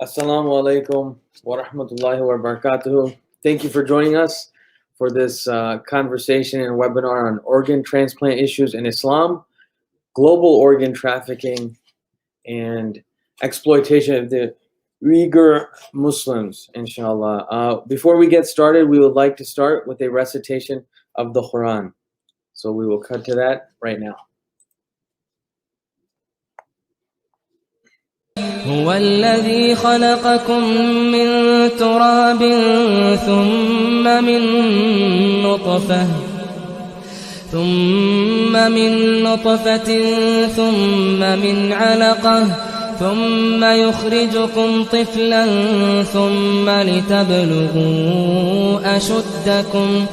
Assalamu alaikum wa rahmatullahi wa barakatuhu. Thank you for joining us for this conversation and webinar on organ transplant issues in Islam, global organ trafficking, and exploitation of the Uighur Muslims, inshallah. Before we get started, we would like to start with a recitation of the Quran. So we will cut to that right now. هو الذي خلقكم من تراب ثم من نطفة ثم من علقة ثم يخرجكم طفلا ثم لتبلغوا أشدكم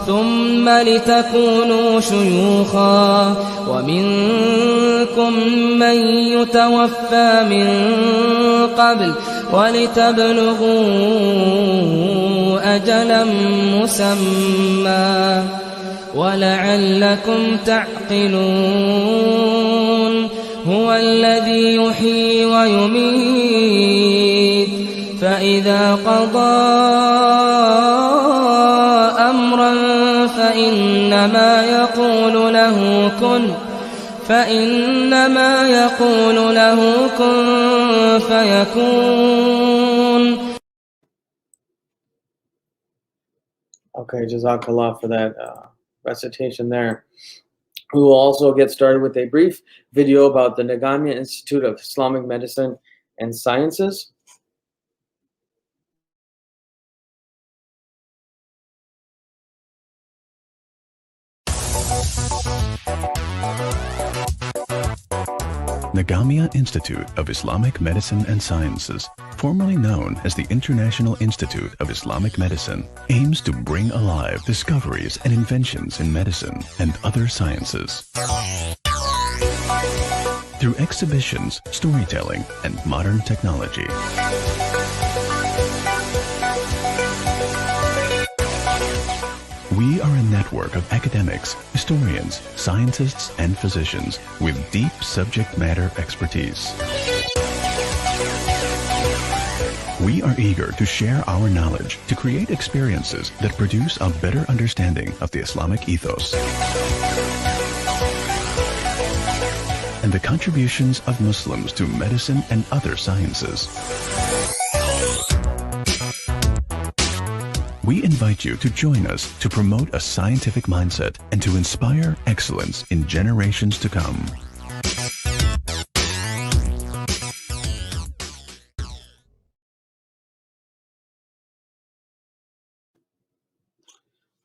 ثم لتكونوا شيوخا ومنكم من يتوفى من قبل ولتبلغوا أجلا مسمى ولعلكم تعقلون هو الذي يحيي ويميت فإذا قضى أمرا فإنما يقول له كن فيكون. Okay, Jazakallah for that recitation there. We will also get started with a brief video about the Nagamia Institute of Islamic Medicine and Sciences. Nagamia Institute of Islamic Medicine and Sciences, formerly known as the International Institute of Islamic Medicine, aims to bring alive discoveries and inventions in medicine and other sciences. Through exhibitions, storytelling, and modern technology. We are a network of academics, historians, scientists, and physicians with deep subject matter expertise. We are eager to share our knowledge to create experiences that produce a better understanding of the Islamic ethos and the contributions of Muslims to medicine and other sciences. We invite you to join us to promote a scientific mindset and to inspire excellence in generations to come.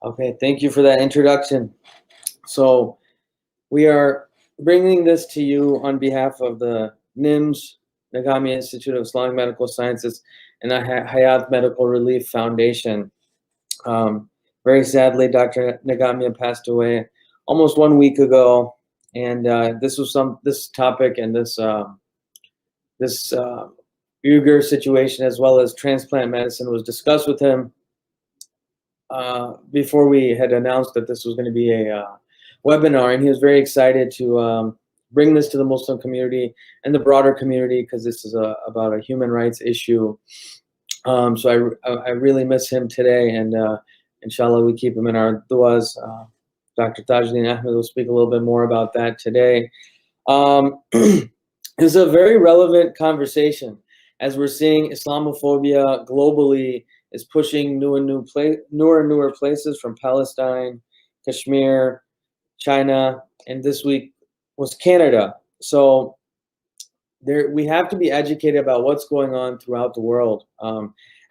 Okay, thank you for that introduction. So we are bringing this to you on behalf of the NIMS, Nagamia Institute of Islamic Medical Sciences, and the Hayat Medical Relief Foundation. Very sadly, Dr. Nagamia passed away almost 1 week ago, and this topic and this Uighur situation, as well as transplant medicine, was discussed with him before we had announced that this was going to be a webinar, and he was very excited to bring this to the Muslim community and the broader community because this is about a human rights issue. So I really miss him today, and inshallah we keep him in our du'as. Dr. Tajuddin Ahmed will speak a little bit more about that today. It's a very relevant conversation as we're seeing Islamophobia globally is pushing newer and newer places from Palestine, Kashmir, China, and this week was Canada. So we have to be educated about what's going on throughout the world.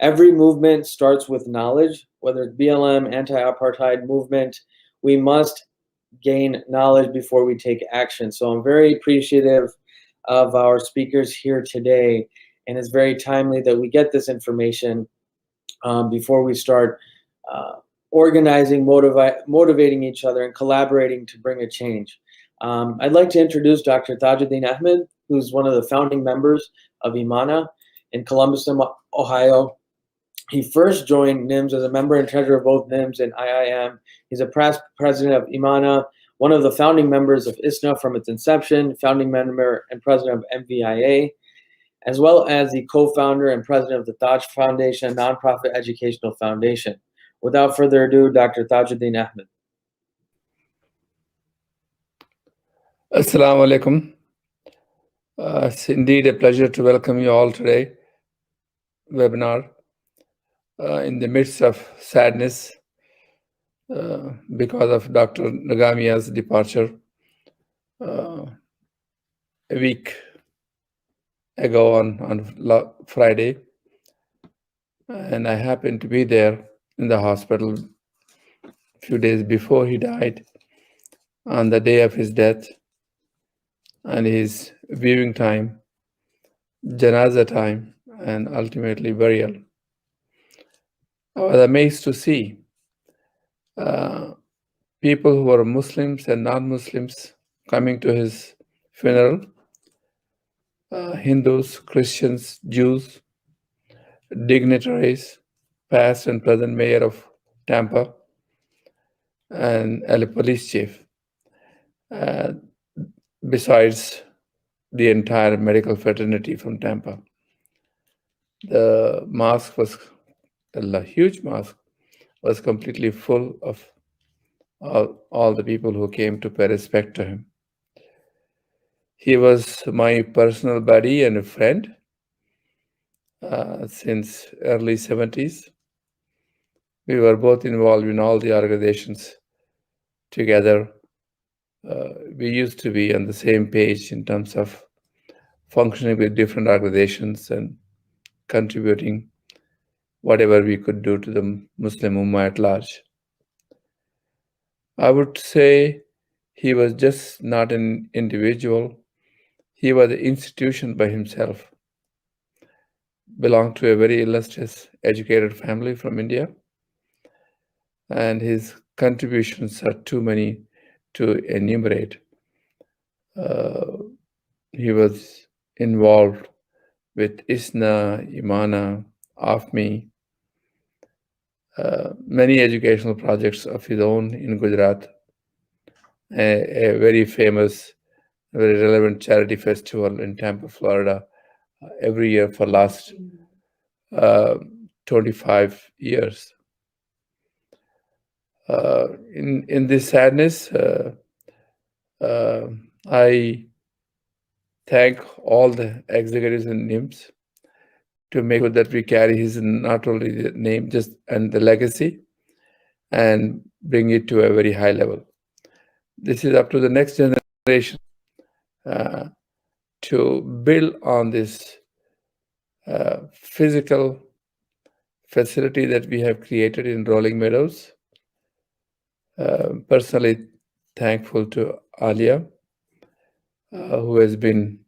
Every movement starts with knowledge, whether it's BLM, anti-apartheid movement. We must gain knowledge before we take action. So I'm very appreciative of our speakers here today, and it's very timely that we get this information before we start organizing, motivating each other, and collaborating to bring a change. I'd like to introduce Dr. Tajuddin Ahmed, who's one of the founding members of Imana in Columbus, Ohio. He first joined NIMS as a member and treasurer of both NIMS and IIM. He's a past president of Imana, one of the founding members of ISNA from its inception, founding member and president of MVIA, as well as the co-founder and president of the Taj Foundation, a nonprofit educational foundation. Without further ado, Dr. Tajuddin Ahmed. Assalamu alaikum. It's indeed a pleasure to welcome you all today webinar in the midst of sadness because of Dr. Nagamia's departure a week ago on Friday, and I happened to be there in the hospital a few days before he died, on the day of his death, and his viewing time, janaza time, and ultimately burial. I was amazed to see people who were Muslims and non-Muslims coming to his funeral, Hindus, Christians, Jews, dignitaries, past and present mayor of Tampa, and a police chief, besides the entire medical fraternity from Tampa. The mosque was a huge mosque, was completely full of all the people who came to pay respect to him. He was my personal buddy and a friend since early 70s. We were both involved in all the organizations together. We used to be on the same page in terms of functioning with different organizations and contributing whatever we could do to the Muslim Ummah at large. I would say he was just not an individual. He was an institution by himself. Belonged to a very illustrious, educated family from India. And his contributions are too many to enumerate. He was involved with ISNA, Imana, AFMI, many educational projects of his own in Gujarat, a very famous, very relevant charity festival in Tampa, Florida, every year for last 25 years. In this sadness, I thank all the executives and NIMS to make sure that we carry his not only the name and the legacy and bring it to a very high level. This is up to the next generation to build on this physical facility that we have created in Rolling Meadows. Personally thankful to Alia, who has been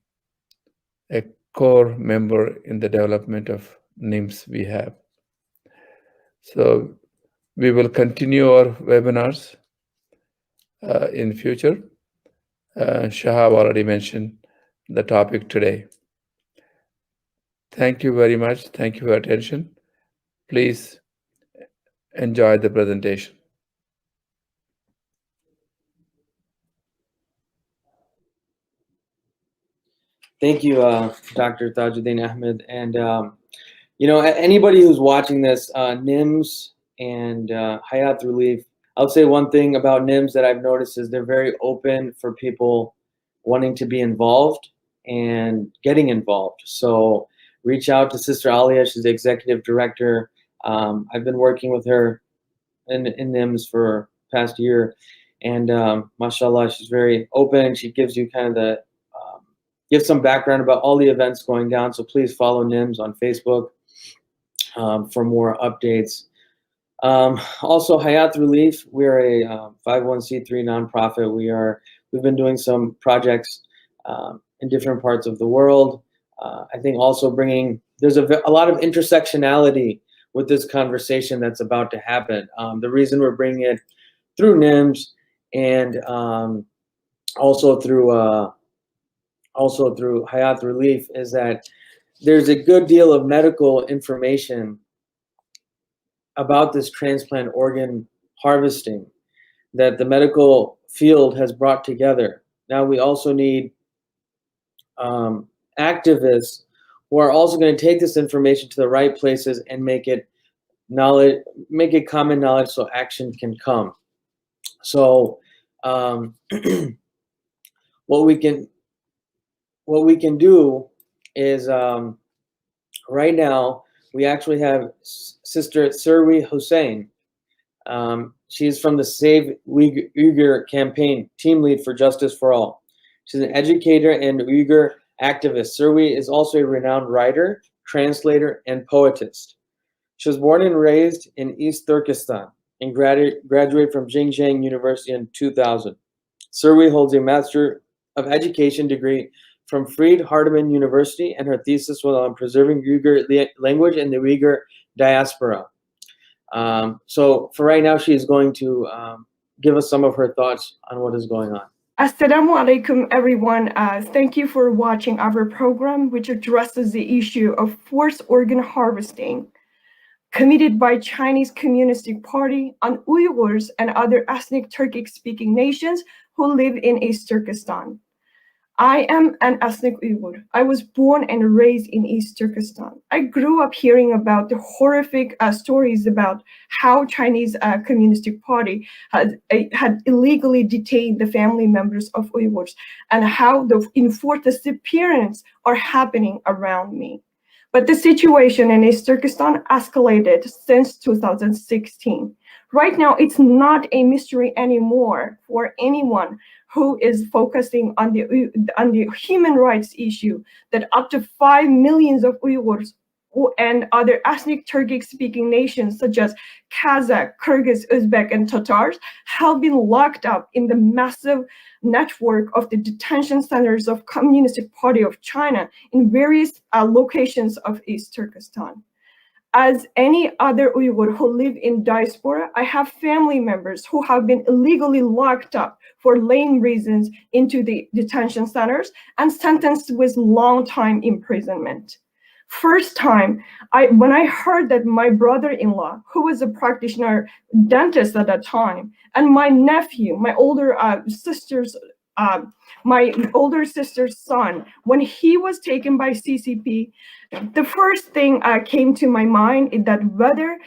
a core member in the development of NIMS we have. So we will continue our webinars in future. Shahab already mentioned the topic today. Thank you very much. Thank you for your attention. Please enjoy the presentation. Thank you, Dr. Tajuddin Ahmed. And, anybody who's watching this, NIMS and Hayat Relief, I'll say one thing about NIMS that I've noticed is they're very open for people wanting to be involved and getting involved. So reach out to Sister Alia. She's the executive director. I've been working with her in NIMS for past year. And mashallah, she's very open. She gives you kind of give some background about all the events going down. So please follow NIMS on Facebook for more updates. Also, Hayat Relief, we're a 501c3 nonprofit. We've been doing some projects in different parts of the world. I think also there's a lot of intersectionality with this conversation that's about to happen. The reason we're bringing it through NIMS and also through Hayat Relief is that there's a good deal of medical information about this transplant organ harvesting that the medical field has brought together. Now we also need activists who are also going to take this information to the right places and make it common knowledge so action can come. So what we can do is right now we actually have Sister Serwi Huseyin. She's from the Save Uyghur campaign, team lead for Justice for All. She's an educator and Uyghur activist. Serwi is also a renowned writer, translator, and poetess. She was born and raised in East Turkestan and graduated from Xinjiang University in 2000. Serwi holds a Master of Education degree from Fried Hardeman University, and her thesis was on preserving Uyghur language in the Uyghur diaspora. So for right now, she is going to give us some of her thoughts on what is going on. Assalamu alaikum, everyone. Thank you for watching our program, which addresses the issue of forced organ harvesting committed by Chinese Communist Party on Uyghurs and other ethnic Turkic-speaking nations who live in East Turkestan. I am an ethnic Uyghur. I was born and raised in East Turkestan. I grew up hearing about the horrific stories about how Chinese Communist Party had illegally detained the family members of Uyghurs and how the enforced disappearances are happening around me. But the situation in East Turkestan escalated since 2016. Right now, it's not a mystery anymore for anyone who is focusing on the human rights issue that up to 5 million of Uyghurs and other ethnic Turkic-speaking nations such as Kazakh, Kyrgyz, Uzbek, and Tatars have been locked up in the massive network of the detention centers of Communist Party of China in various locations of East Turkestan. As any other Uyghur who live in diaspora, I have family members who have been illegally locked up for lame reasons into the detention centers and sentenced with long time imprisonment. First time, when I heard that my brother-in-law, who was a practitioner dentist at that time, and my nephew, my older sister's son, when he was taken by CCP, the first thing came to my mind is that whether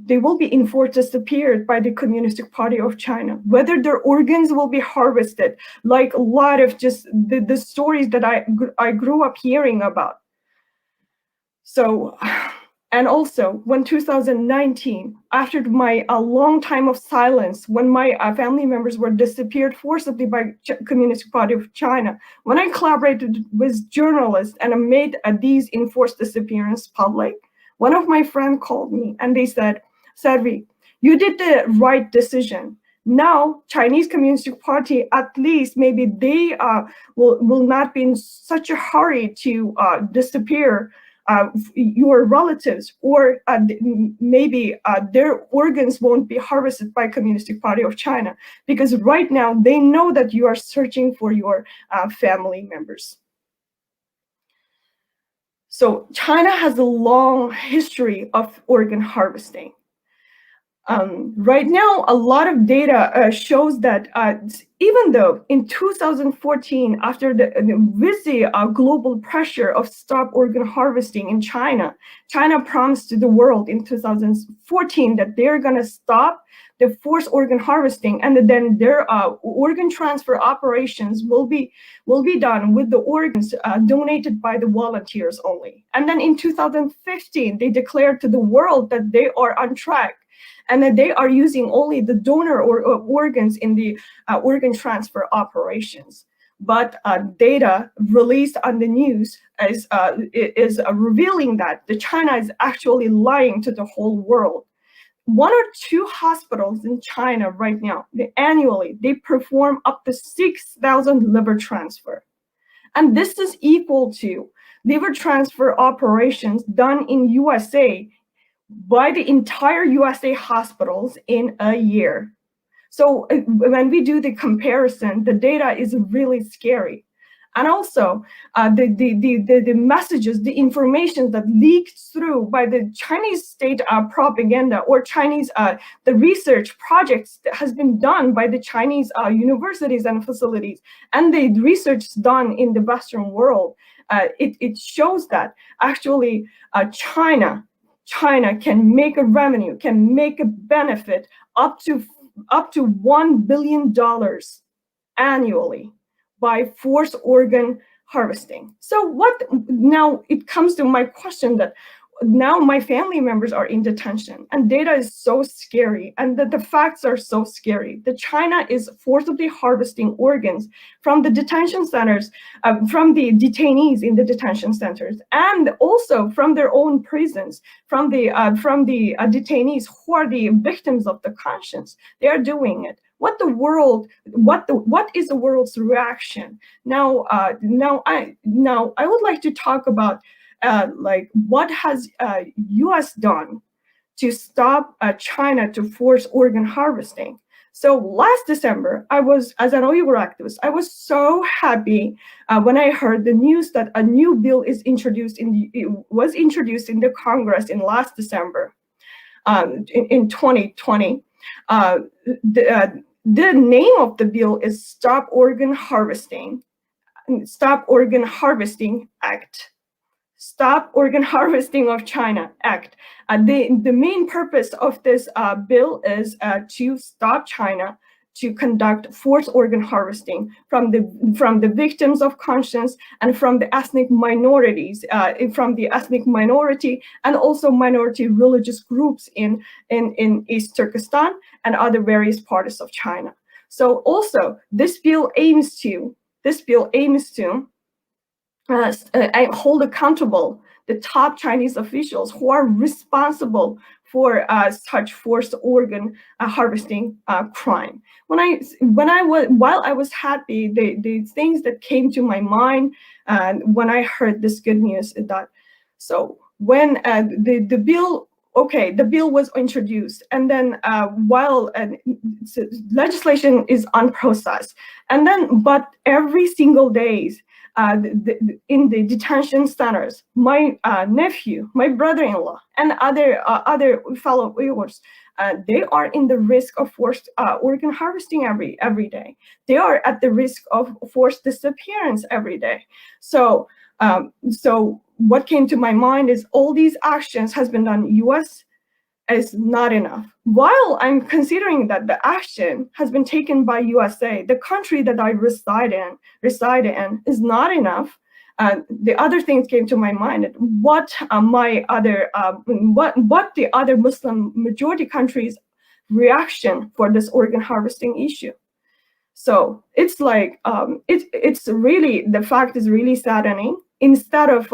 they will be enforced disappeared by the Communist Party of China, whether their organs will be harvested, like a lot of just the stories that I grew up hearing about. So, and also when 2019, after my long time of silence, when my family members were disappeared forcibly by Communist Party of China, when I collaborated with journalists and I made these enforced disappearance public, one of my friends called me and they said, Serwi, you did the right decision. Now, Chinese Communist Party, at least maybe they will not be in such a hurry to disappear your relatives, or maybe their organs won't be harvested by Communist Party of China, because right now they know that you are searching for your family members. So China has a long history of organ harvesting. Right now, a lot of data shows that even though in 2014, after with the global pressure of stop organ harvesting in China, China promised to the world in 2014 that they're going to stop the forced organ harvesting, and then their organ transfer operations will be done with the organs donated by the volunteers only. And then in 2015, they declared to the world that they are on track, and that they are using only the donor or organs in the organ transfer operations. But data released on the news is revealing that China is actually lying to the whole world. 1 or 2 hospitals in China right now, annually, they perform up to 6,000 liver transfer. And this is equal to liver transfer operations done in USA by the entire USA hospitals in a year. So when we do the comparison, the data is really scary. And also the messages, the information that leaked through by the Chinese state propaganda or Chinese the research projects that has been done by the Chinese universities and facilities, and the research done in the Western world, it shows that actually China can make a revenue, can make a benefit up to $1 billion annually by forced organ harvesting. So what now it comes to my question that now my family members are in detention and data is so scary and that the facts are so scary that China is forcibly harvesting organs from the detention centers, from the detainees in the detention centers, and also from their own prisons, from the detainees who are the victims of the conscience. They are doing it. What is the world's reaction now? Now I would like to talk about like what has U.S. done to stop China to force organ harvesting. So last December, I was, as an Uyghur activist, I was so happy when I heard the news that a new bill was introduced in the Congress in last December, in 2020. The name of the bill is Stop Organ Harvesting Act. Stop Organ Harvesting of China Act. The main purpose of this bill is to stop China to conduct forced organ harvesting from the victims of conscience and from the ethnic minorities, from the ethnic minority and also minority religious groups in East Turkestan and other various parts of China. So also this bill aims to hold accountable the top Chinese officials who are responsible for such forced organ harvesting crime. While I was happy, the things that came to my mind when I heard this good news is that, so when the bill was introduced, and then while legislation is unprocessed, and then but every single days in the detention centers, my nephew, my brother-in-law, and other fellow Uyghurs, they are in the risk of forced organ harvesting every day. They are at the risk of forced disappearance every day. So what came to my mind is all these actions has been done. U.S. is not enough. While I'm considering that the action has been taken by USA, the country that I reside in, is not enough. The other things came to my mind. What the other Muslim majority countries' reaction for this organ harvesting issue? So it's like it's really, the fact is really saddening. Instead of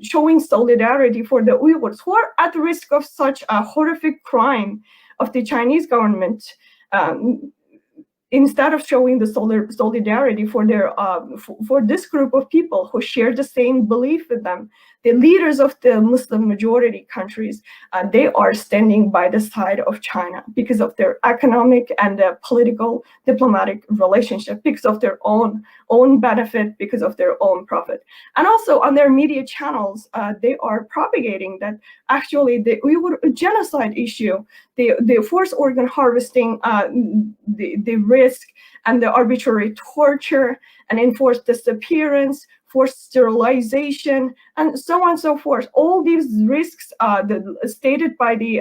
showing solidarity for the Uyghurs who are at risk of such a horrific crime of the Chinese government, instead of showing the solidarity for their for this group of people who share the same belief with them, the leaders of the Muslim majority countries, they are standing by the side of China because of their economic and political diplomatic relationship, because of their own benefit, because of their own profit. And also on their media channels, they are propagating that actually the Uyghur genocide issue, the forced organ harvesting, the risk and the arbitrary torture and enforced disappearance, forced sterilization, and so on and so forth. All these risks stated by the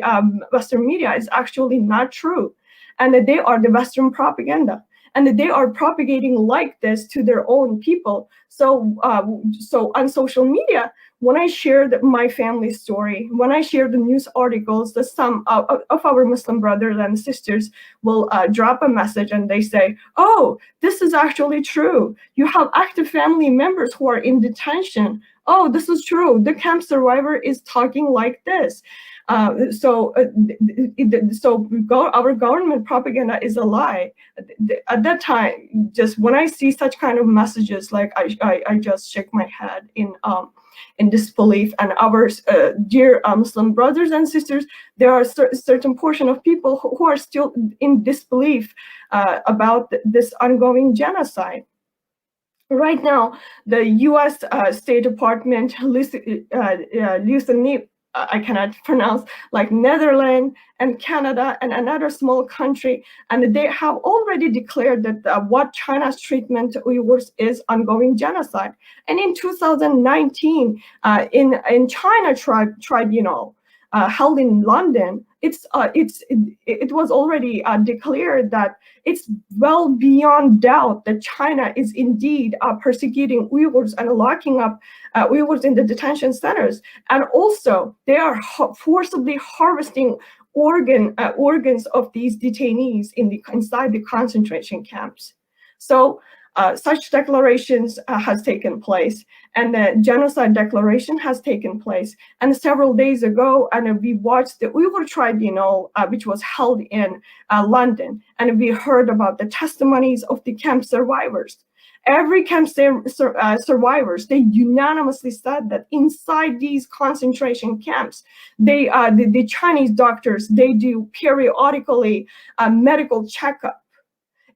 Western media is actually not true. And that they are the Western propaganda. And that they are propagating like this to their own people. So on social media, when I shared my family story, when I share the news articles, that some of our Muslim brothers and sisters will drop a message and they say, oh, this is actually true. You have active family members who are in detention. Oh, this is true. The camp survivor is talking like this. So our government propaganda is a lie. At that time, just when I see such kind of messages, like I just shake my head in disbelief. And our dear Muslim brothers and sisters, there are certain portion of people who are still in disbelief about this ongoing genocide. Right now, the U.S. State Department, I cannot pronounce, like Netherlands and Canada and another small country, and they have already declared that what China's treatment to Uyghurs is ongoing genocide. And in 2019, in China tribunal held in London, it was already declared that it's well beyond doubt that China is indeed persecuting Uyghurs and locking up Uyghurs in the detention centers. And also, they are forcibly harvesting organs of these detainees inside the concentration camps. So such declarations has taken place, and the genocide declaration has taken place. And several days ago, and we watched the Uyghur Tribunal, which was held in London, and we heard about the testimonies of the camp survivors. Every camp survivors, they unanimously said that inside these concentration camps, the Chinese doctors, they do periodically medical checkup.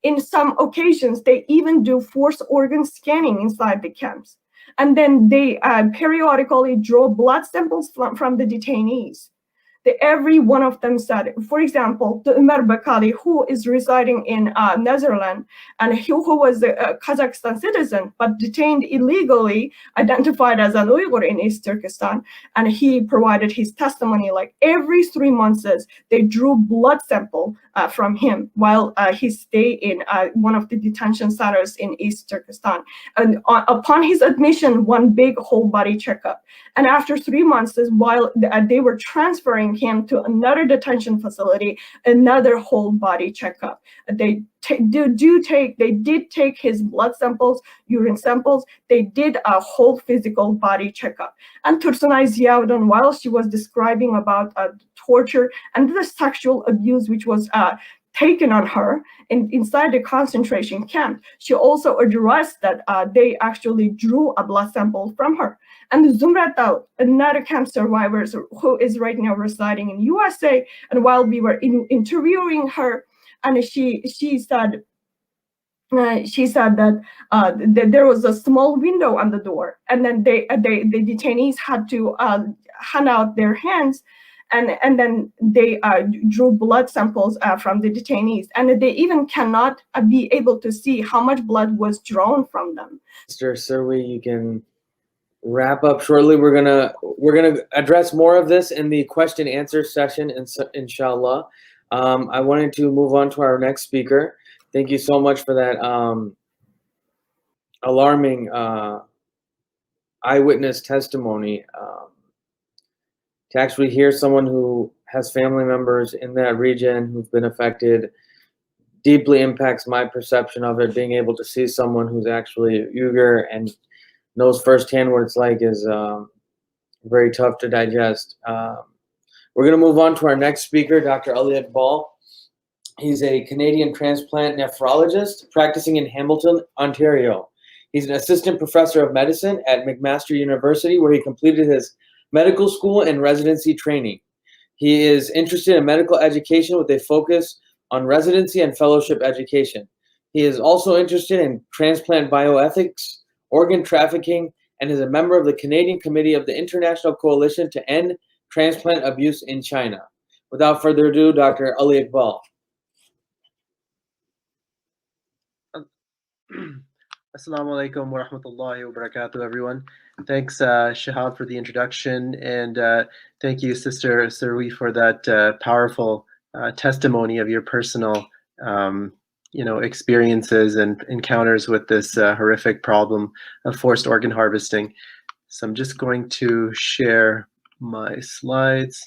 In some occasions, they even do forced organ scanning inside the camps. And then they periodically draw blood samples from the detainees. Every one of them said, for example, the Umar Bakali, who is residing in Netherlands, and who was a Kazakhstan citizen, but detained illegally, identified as an Uyghur in East Turkestan, and he provided his testimony, like every 3 months, they drew blood sample from him while he stayed in one of the detention centers in East Turkestan. And upon his admission, one big whole body checkup. And after 3 months, while they were transferring him to another detention facility, another whole body checkup. They did take his blood samples, urine samples. They did a whole physical body checkup. And Tursunay Ziauddin, while she was describing about torture and the sexual abuse which was taken on her inside the concentration camp, she also addressed that they actually drew a blood sample from her. And Zumrat Daud, another camp survivor who is right now residing in USA, and while we were interviewing her, and she said that there was a small window on the door, and then the detainees had to hand out their hands, and then they drew blood samples from the detainees, and they even cannot be able to see how much blood was drawn from them. Mr. Serwi, you can wrap up shortly. We're gonna address more of this in the question answer session, inshallah. I wanted to move on to our next speaker. Thank you so much for that alarming eyewitness testimony. To actually hear someone who has family members in that region who've been affected deeply impacts my perception of it. Being able to see someone who's actually Uyghur and knows firsthand what it's like is very tough to digest. We're going to move on to our next speaker, Dr. Ali Iqbal. He's a Canadian transplant nephrologist practicing in Hamilton, Ontario. He's an assistant professor of medicine at McMaster University, where he completed his medical school and residency training. He is interested in medical education with a focus on residency and fellowship education. He is also interested in transplant bioethics, organ trafficking, and is a member of the Canadian Committee of the International Coalition to End Transplant Abuse in China. Without further ado, Dr. Ali Iqbal. Assalamu alaikum wa rahmatullahi wa barakatuh, everyone. Thanks, Shahab, for the introduction, and thank you, Sister Serwi, for that powerful testimony of your personal, experiences and encounters with this horrific problem of forced organ harvesting. So I'm just going to share my slides.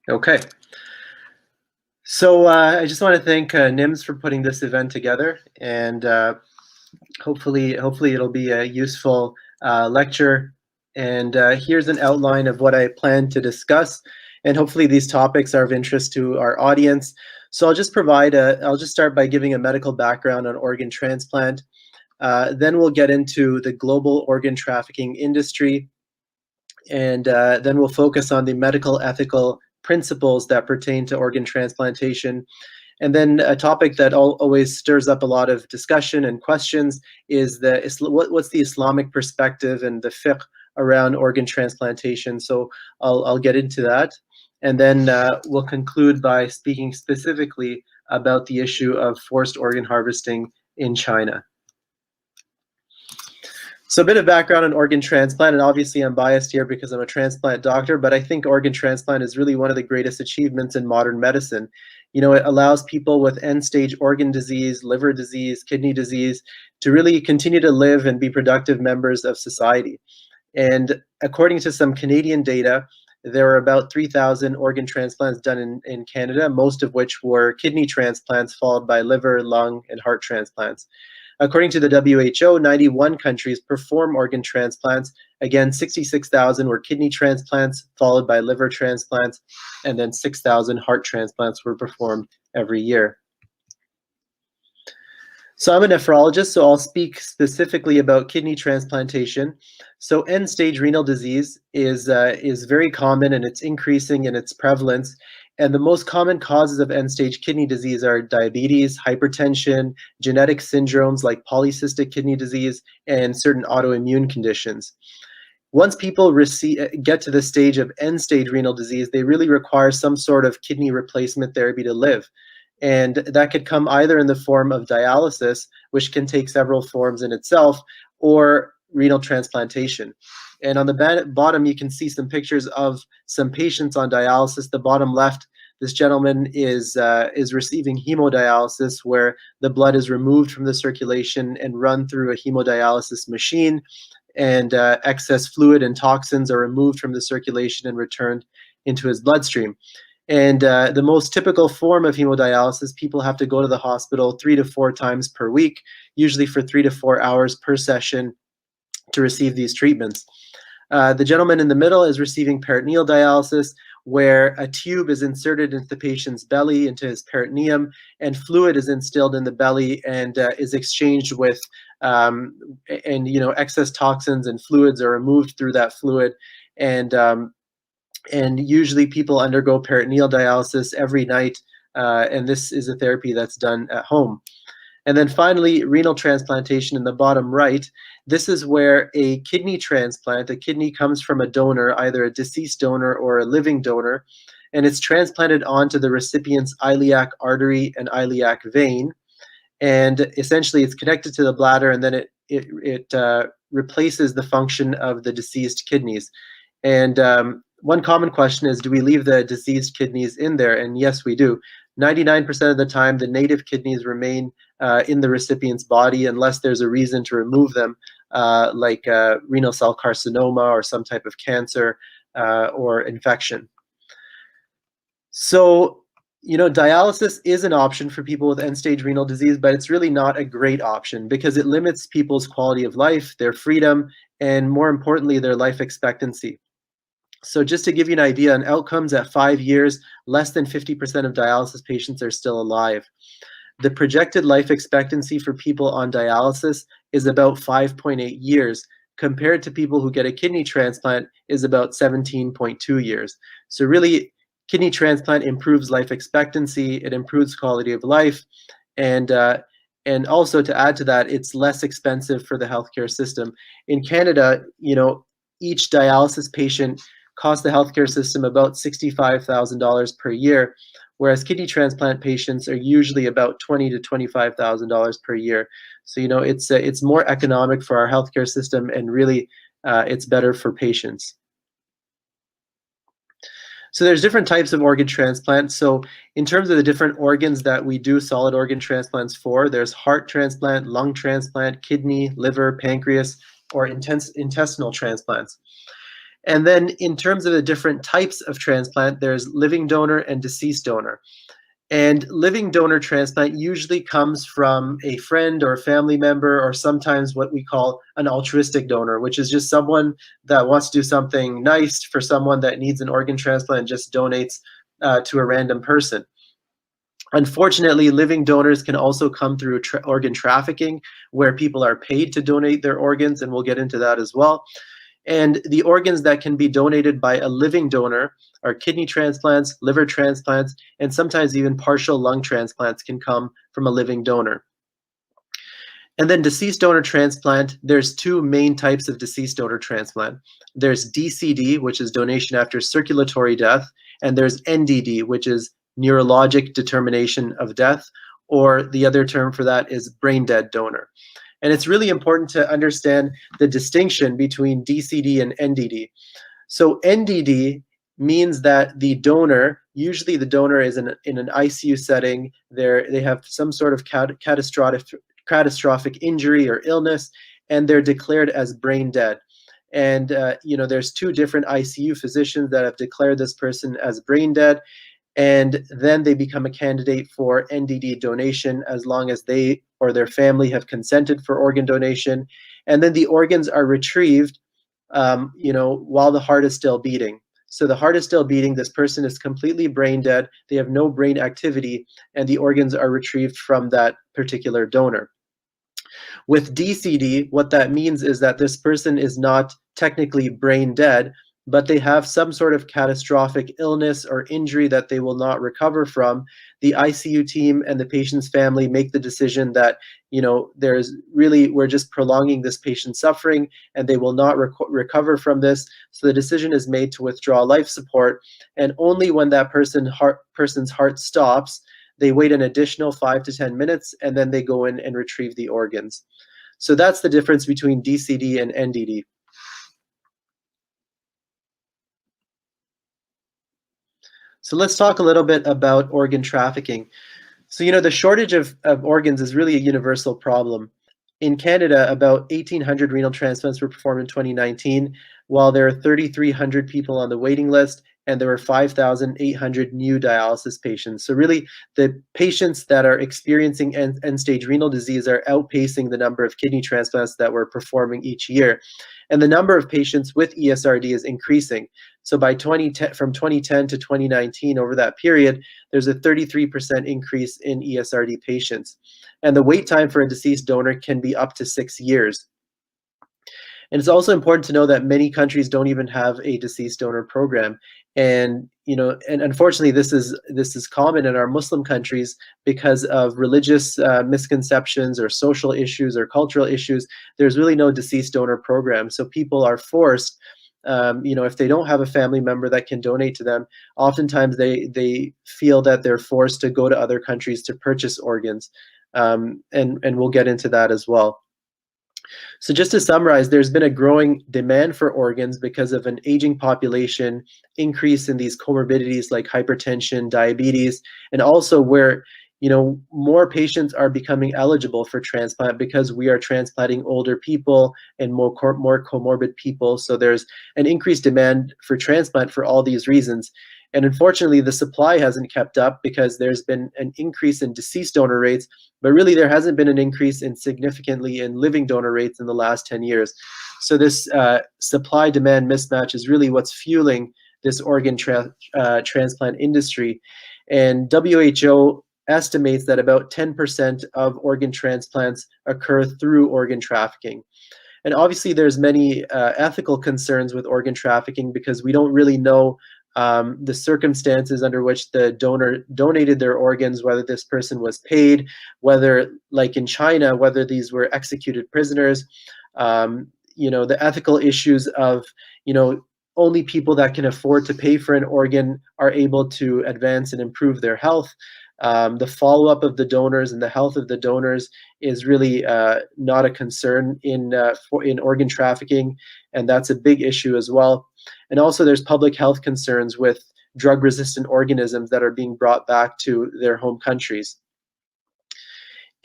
Okay, so I just want to thank NIMS for putting this event together, and hopefully it'll be a useful lecture. And here's an outline of what I plan to discuss, and hopefully these topics are of interest to our audience. So I'll just start by giving a medical background on organ transplant. Then we'll get into the global organ trafficking industry, and then we'll focus on the medical ethical principles that pertain to organ transplantation. And then a topic that always stirs up a lot of discussion and questions is what's the Islamic perspective and the fiqh around organ transplantation. So I'll get into that. And then we'll conclude by speaking specifically about the issue of forced organ harvesting in China. So a bit of background on organ transplant, and obviously I'm biased here because I'm a transplant doctor, but I think organ transplant is really one of the greatest achievements in modern medicine. You know, it allows people with end-stage organ disease, liver disease, kidney disease to really continue to live and be productive members of society. And according to some Canadian data, there were about 3,000 organ transplants done in Canada, most of which were kidney transplants, followed by liver, lung, and heart transplants. According to the WHO, 91 countries perform organ transplants. Again, 66,000 were kidney transplants, followed by liver transplants, and then 6,000 heart transplants were performed every year. So I'm a nephrologist, so I'll speak specifically about kidney transplantation. So end-stage renal disease is very common, and it's increasing in its prevalence. And the most common causes of end-stage kidney disease are diabetes, hypertension, genetic syndromes like polycystic kidney disease, and certain autoimmune conditions. Once people get to the stage of end-stage renal disease, they really require some sort of kidney replacement therapy to live. And that could come either in the form of dialysis, which can take several forms in itself, or renal transplantation. And on the bottom, you can see some pictures of some patients on dialysis. The bottom left, this gentleman is receiving hemodialysis, where the blood is removed from the circulation and run through a hemodialysis machine, and excess fluid and toxins are removed from the circulation and returned into his bloodstream. And the most typical form of hemodialysis, people have to go to the hospital 3 to 4 times per week, usually for 3 to 4 hours per session, to receive these treatments. The gentleman in the middle is receiving peritoneal dialysis, where a tube is inserted into the patient's belly, into his peritoneum, and fluid is instilled in the belly and is exchanged with, excess toxins and fluids are removed through that fluid. And usually people undergo peritoneal dialysis every night, and this is a therapy that's done at home. And then finally, renal transplantation in the bottom right. This is where a kidney transplant, a kidney comes from a donor, either a deceased donor or a living donor, and it's transplanted onto the recipient's iliac artery and iliac vein. And essentially it's connected to the bladder, and then it replaces the function of the deceased kidneys. And one common question is, do we leave the diseased kidneys in there? And yes, we do. 99% of the time, the native kidneys remain in the recipient's body unless there's a reason to remove them, like renal cell carcinoma or some type of cancer or infection. So, dialysis is an option for people with end-stage renal disease, but it's really not a great option because it limits people's quality of life, their freedom, and more importantly, their life expectancy. So just to give you an idea on outcomes at 5 years, less than 50% of dialysis patients are still alive. The projected life expectancy for people on dialysis is about 5.8 years, compared to people who get a kidney transplant is about 17.2 years. So really, kidney transplant improves life expectancy, it improves quality of life, and also to add to that, it's less expensive for the healthcare system. In Canada, each dialysis patient cost the healthcare system about $65,000 per year, whereas kidney transplant patients are usually about $20,000 to $25,000 per year. So it's more economic for our healthcare system, and really it's better for patients. So there's different types of organ transplants. So in terms of the different organs that we do solid organ transplants for, there's heart transplant, lung transplant, kidney, liver, pancreas, or intestinal transplants. And then in terms of the different types of transplant, there's living donor and deceased donor. And living donor transplant usually comes from a friend or a family member, or sometimes what we call an altruistic donor, which is just someone that wants to do something nice for someone that needs an organ transplant and just donates to a random person. Unfortunately, living donors can also come through organ trafficking, where people are paid to donate their organs, and we'll get into that as well. And the organs that can be donated by a living donor are kidney transplants, liver transplants, and sometimes even partial lung transplants can come from a living donor. And then deceased donor transplant, there's two main types of deceased donor transplant. There's DCD, which is donation after circulatory death, and there's NDD, which is neurologic determination of death, or the other term for that is brain dead donor. And it's really important to understand the distinction between DCD and NDD. So NDD means that the donor, usually the donor is in an ICU setting, they have some sort of catastrophic injury or illness, and they're declared as brain dead. And there's two different ICU physicians that have declared this person as brain dead, and then they become a candidate for NDD donation as long as they or their family have consented for organ donation. And then the organs are retrieved while the heart is still beating. So the heart is still beating, this person is completely brain dead, they have no brain activity, and the organs are retrieved from that particular donor. With DCD, what that means is that this person is not technically brain dead, but they have some sort of catastrophic illness or injury that they will not recover from. The ICU team and the patient's family make the decision that, we're just prolonging this patient's suffering and they will not recover from this. So the decision is made to withdraw life support. And only when that person's heart stops, they wait an additional 5 to 10 minutes and then they go in and retrieve the organs. So that's the difference between DCD and NDD. So let's talk a little bit about organ trafficking. So, the shortage of organs is really a universal problem. In Canada, about 1,800 renal transplants were performed in 2019, while there are 3,300 people on the waiting list, and there were 5,800 new dialysis patients. So really, the patients that are experiencing end-stage renal disease are outpacing the number of kidney transplants that we're performing each year. And the number of patients with ESRD is increasing. So from 2010 to 2019, over that period, there's a 33% increase in ESRD patients. And the wait time for a deceased donor can be up to 6 years. And it's also important to know that many countries don't even have a deceased donor program. And unfortunately, this is common in our Muslim countries because of religious misconceptions or social issues or cultural issues. There's really no deceased donor program. So people are forced, if they don't have a family member that can donate to them, oftentimes they feel that they're forced to go to other countries to purchase organs. And we'll get into that as well. So just to summarize, there's been a growing demand for organs because of an aging population, increase in these comorbidities like hypertension, diabetes, and also where more patients are becoming eligible for transplant because we are transplanting older people and more comorbid people. So there's an increased demand for transplant for all these reasons. And unfortunately, the supply hasn't kept up because there's been an increase in deceased donor rates, but really there hasn't been an increase significantly in living donor rates in the last 10 years. So this supply-demand mismatch is really what's fueling this organ transplant industry. And WHO estimates that about 10% of organ transplants occur through organ trafficking. And obviously there's many ethical concerns with organ trafficking because we don't really know the circumstances under which the donor donated their organs, whether this person was paid, whether, like in China, whether these were executed prisoners, the ethical issues of, only people that can afford to pay for an organ are able to advance and improve their health. The follow-up of the donors and the health of the donors is really not a concern in organ trafficking, and that's a big issue as well. And also there's public health concerns with drug-resistant organisms that are being brought back to their home countries.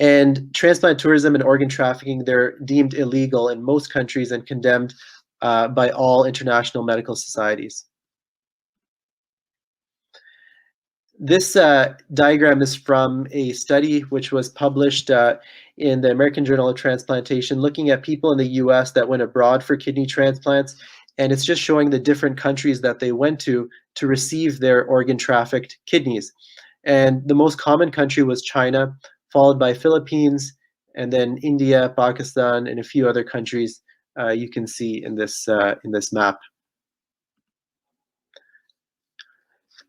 And transplant tourism and organ trafficking, they're deemed illegal in most countries and condemned by all international medical societies. This diagram is from a study which was published in the American Journal of Transplantation, looking at people in the US that went abroad for kidney transplants. And it's just showing the different countries that they went to receive their organ trafficked kidneys. And the most common country was China, followed by Philippines, and then India, Pakistan, and a few other countries you can see in this map.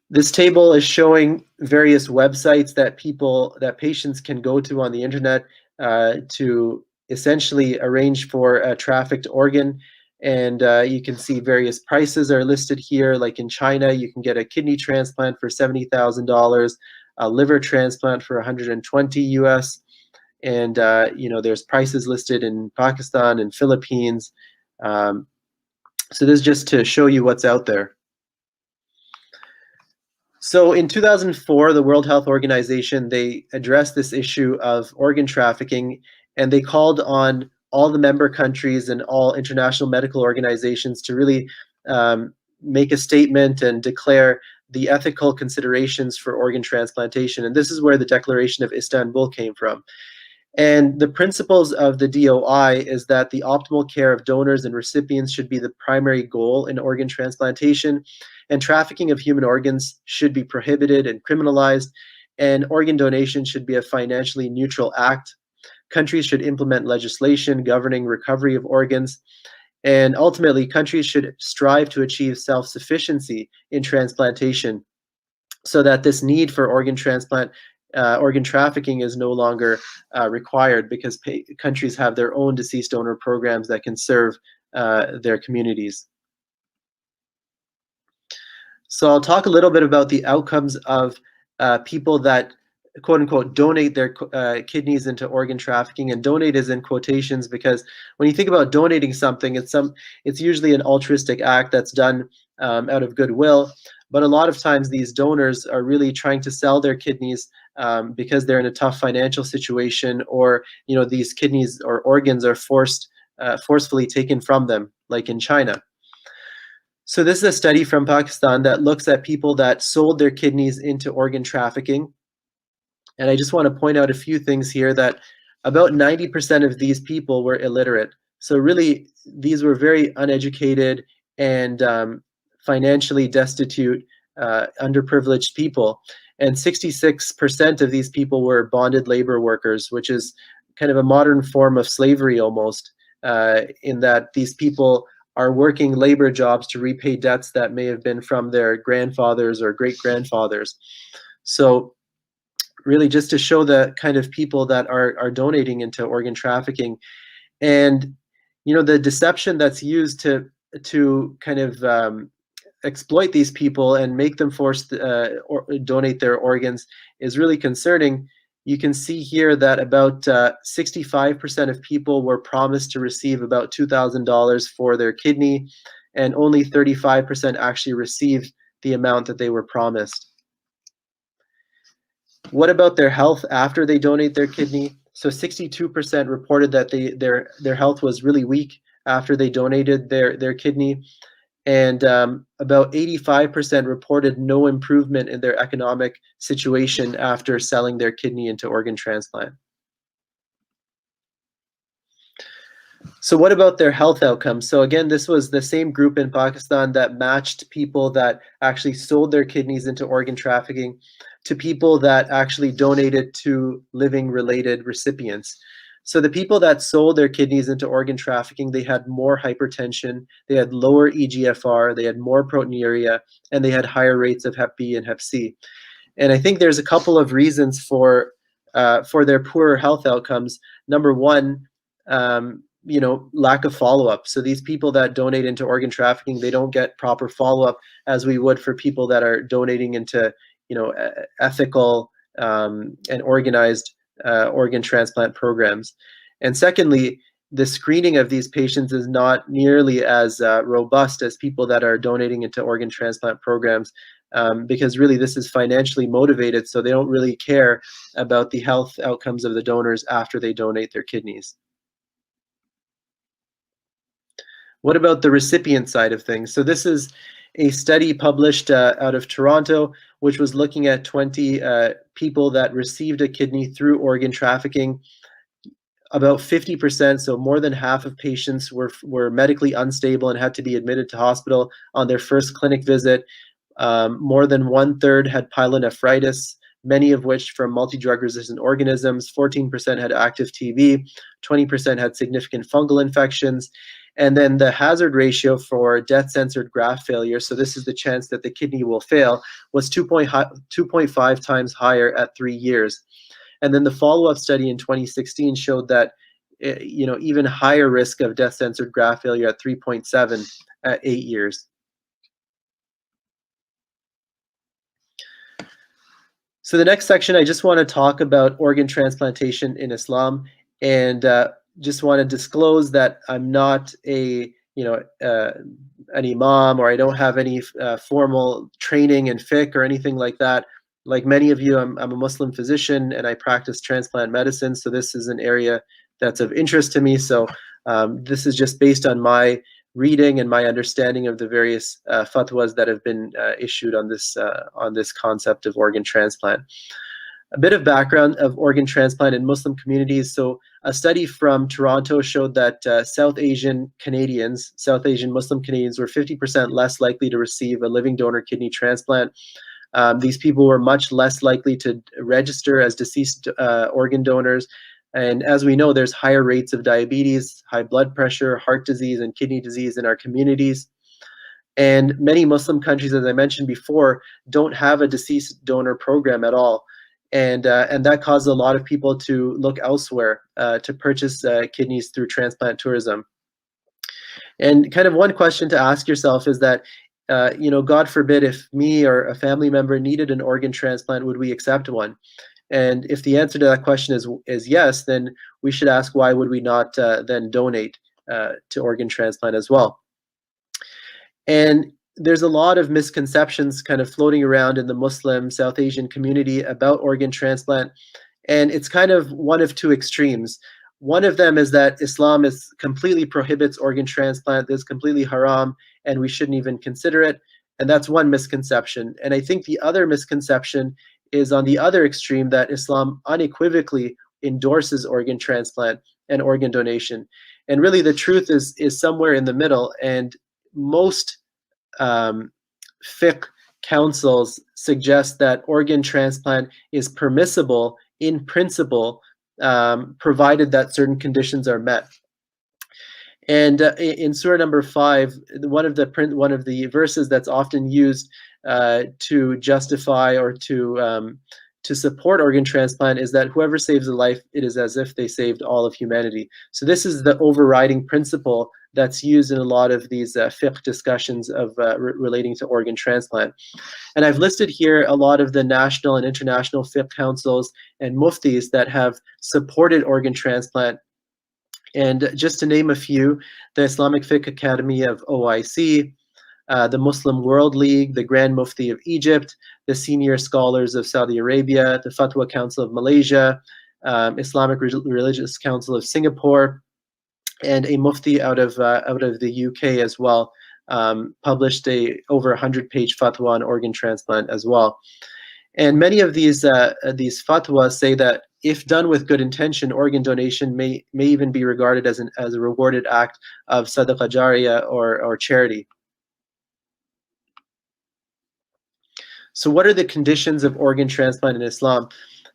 This table is showing various websites that patients can go to on the internet to essentially arrange for a trafficked organ. And you can see various prices are listed here. Like in China, you can get a kidney transplant for $70,000, a liver transplant for 120 US. And there's prices listed in Pakistan and Philippines. So this is just to show you what's out there. So in 2004, the World Health Organization, they addressed this issue of organ trafficking, and they called on all the member countries and all international medical organizations to really make a statement and declare the ethical considerations for organ transplantation. And this is where the Declaration of Istanbul came from. And the principles of the DOI is that the optimal care of donors and recipients should be the primary goal in organ transplantation, and trafficking of human organs should be prohibited and criminalized, and organ donation should be a financially neutral act. Countries should implement legislation governing recovery of organs, and ultimately countries should strive to achieve self-sufficiency in transplantation so that this need for organ trafficking is no longer required, because countries have their own deceased donor programs that can serve their communities. So I'll talk a little bit about the outcomes of people that quote unquote donate their kidneys into organ trafficking, and donate is in quotations because when you think about donating something, it's usually an altruistic act that's done out of goodwill. But a lot of times these donors are really trying to sell their kidneys because they're in a tough financial situation, or these kidneys or organs are forcefully taken from them, like in China. So this is a study from Pakistan that looks at people that sold their kidneys into organ trafficking. And I just want to point out a few things here, that about 90% of these people were illiterate. So really, these were very uneducated and financially destitute, underprivileged people. And 66% of these people were bonded labor workers, which is kind of a modern form of slavery almost, in that these people are working labor jobs to repay debts that may have been from their grandfathers or great-grandfathers. So really just to show the kind of people that are donating into organ trafficking. And the deception that's used to kind of exploit these people and make them force or donate their organs is really concerning. You can see here that about 65% of people were promised to receive about $2,000 for their kidney, and only 35% actually received the amount that they were promised. What about their health after they donate their kidney? So 62% reported that their health was really weak after they donated their kidney, and about 85% reported no improvement in their economic situation after selling their kidney into organ transplant. So what about their health outcomes? So again, this was the same group in Pakistan that matched people that actually sold their kidneys into organ trafficking to people that actually donated to living related recipients. So the people that sold their kidneys into organ trafficking, they had more hypertension, they had lower EGFR, they had more proteinuria, and they had higher rates of Hep B and Hep C. And I think there's a couple of reasons for their poorer health outcomes. Number one, lack of follow-up. So these people that donate into organ trafficking, they don't get proper follow-up as we would for people that are donating into, ethical and organized organ transplant programs. And secondly, the screening of these patients is not nearly as robust as people that are donating into organ transplant programs, because really this is financially motivated, so they don't really care about the health outcomes of the donors after they donate their kidneys. What about the recipient side of things? So this is a study published out of Toronto, which was looking at 20 people that received a kidney through organ trafficking. About 50%, so more than half of patients were medically unstable and had to be admitted to hospital on their first clinic visit. More than 1/3 had pyelonephritis. many of which from multi-drug resistant organisms. 14% had active TB, 20% had significant fungal infections. And then the hazard ratio for death-censored graft failure, so this is the chance that the kidney will fail, was 2.5 times higher at 3 years. And then the follow-up study in 2016 showed that even higher risk of death-censored graft failure at 3.7 at 8 years. So the next section, I just want to talk about organ transplantation in Islam, and just want to disclose that I'm not an imam, or I don't have any formal training in fiqh or anything like that. Like many of you, I'm a Muslim physician and I practice transplant medicine, so this is an area that's of interest to me. So this is just based on my reading and my understanding of the various fatwas that have been issued on this concept of organ transplant. A bit of background of organ transplant in Muslim communities. So a study from Toronto showed that South Asian Muslim Canadians were 50% less likely to receive a living donor kidney transplant. These people were much less likely to register as deceased organ donors. And as we know, there's higher rates of diabetes, high blood pressure, heart disease, and kidney disease in our communities. And many Muslim countries, as I mentioned before, don't have a deceased donor program at all. And that caused a lot of people to look elsewhere to purchase kidneys through transplant tourism. And kind of one question to ask yourself is that, God forbid, if me or a family member needed an organ transplant, would we accept one? And if the answer to that question is yes, then we should ask, why would we not then donate to organ transplant as well? And there's a lot of misconceptions kind of floating around in the Muslim South Asian community about organ transplant, and it's kind of one of two extremes. One of them is that Islam completely prohibits organ transplant, that's completely haram, and we shouldn't even consider it. And that's one misconception. And I think the other misconception is on the other extreme, that Islam unequivocally endorses organ transplant and organ donation. And really the truth is somewhere in the middle. And most fiqh councils suggest that organ transplant is permissible in principle, provided that certain conditions are met. And in Surah number 5, one of the verses that's often used to justify or to support organ transplant is that whoever saves a life, it is as if they saved all of humanity. So this is the overriding principle that's used in a lot of these fiqh discussions of relating to organ transplant. And I've listed here a lot of the national and international fiqh councils and muftis that have supported organ transplant. And just to name a few, the Islamic Fiqh Academy of OIC, the Muslim World League, the Grand Mufti of Egypt, the Senior Scholars of Saudi Arabia, the Fatwa Council of Malaysia, Islamic Religious Council of Singapore, and a Mufti out of the UK as well, published a over 100-page fatwa on organ transplant as well. And many of these fatwas say that if done with good intention, organ donation may even be regarded as a rewarded act of sadaqah jariyah or charity. So what are the conditions of organ transplant in Islam?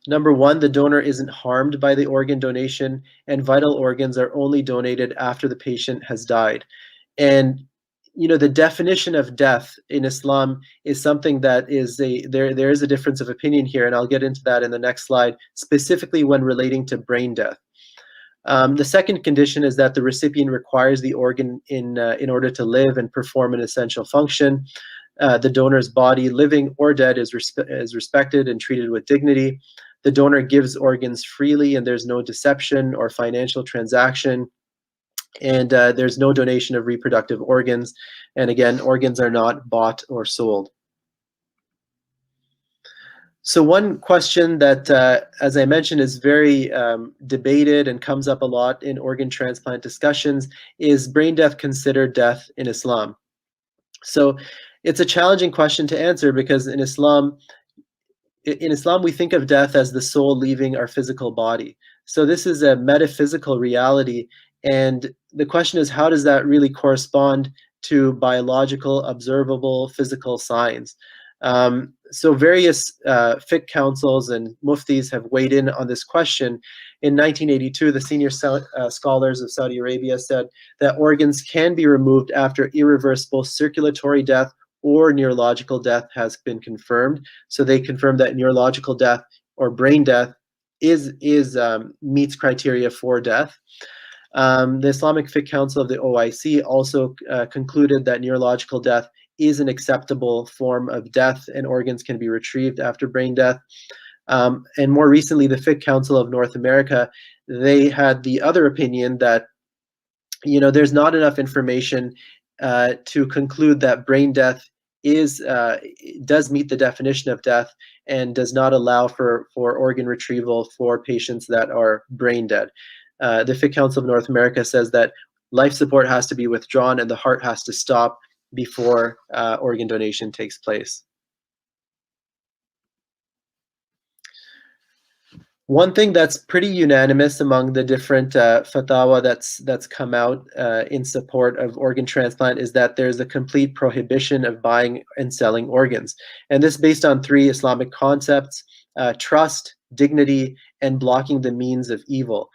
Number one, the donor isn't harmed by the organ donation, and vital organs are only donated after the patient has died. And the definition of death in Islam is something that is there is a difference of opinion here, and I'll get into that in the next slide, specifically when relating to brain death. The second condition is that the recipient requires the organ in order to live and perform an essential function. The donor's body, living or dead, is respected and treated with dignity. The donor gives organs freely, and there's no deception or financial transaction. And there's no donation of reproductive organs. And again, organs are not bought or sold. So one question that, as I mentioned, is very debated and comes up a lot in organ transplant discussions is brain death considered death in Islam? So it's a challenging question to answer, because in Islam we think of death as the soul leaving our physical body. So this is a metaphysical reality. And the question is, how does that really correspond to biological, observable, physical signs? So various fiqh councils and muftis have weighed in on this question. In 1982, the senior scholars of Saudi Arabia said that organs can be removed after irreversible circulatory death or neurological death has been confirmed. So they confirmed that neurological death or brain death meets criteria for death. The Islamic Fiqh Council of the OIC also concluded that neurological death is an acceptable form of death and organs can be retrieved after brain death. And more recently, the Fiqh Council of North America, they had the other opinion that, there's not enough information to conclude that brain death does meet the definition of death and does not allow for organ retrieval for patients that are brain dead. The Fiqh Council of North America says that life support has to be withdrawn and the heart has to stop before organ donation takes place. One thing that's pretty unanimous among the different fatwa that's come out in support of organ transplant is that there's a complete prohibition of buying and selling organs. And this is based on 3 Islamic concepts: trust, dignity, and blocking the means of evil.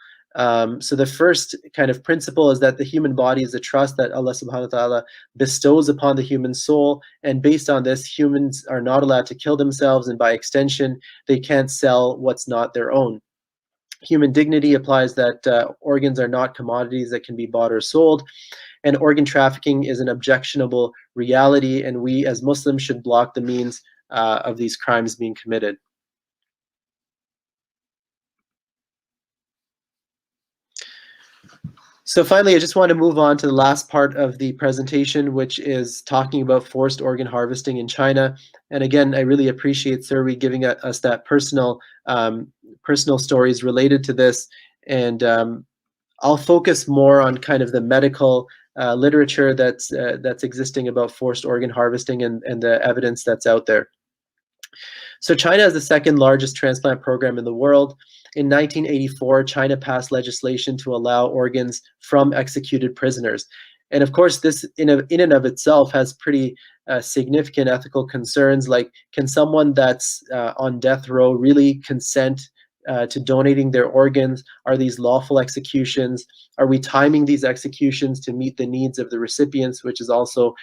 So the first kind of principle is that the human body is a trust that Allah subhanahu wa ta'ala bestows upon the human soul, and based on this, humans are not allowed to kill themselves, and by extension, they can't sell what's not their own. Human dignity applies that organs are not commodities that can be bought or sold, and organ trafficking is an objectionable reality, and we as Muslims should block the means of these crimes being committed. So finally, I just want to move on to the last part of the presentation, which is talking about forced organ harvesting in China. And again, I really appreciate Serwi giving us that personal stories related to this. And I'll focus more on kind of the medical literature that's existing about forced organ harvesting and the evidence that's out there. So China is the 2nd largest transplant program in the world. In 1984, China passed legislation to allow organs from executed prisoners. And of course, this in and of itself has pretty significant ethical concerns, like, can someone that's on death row really consent to donating their organs? Are these lawful executions? Are we timing these executions to meet the needs of the recipients, which is also,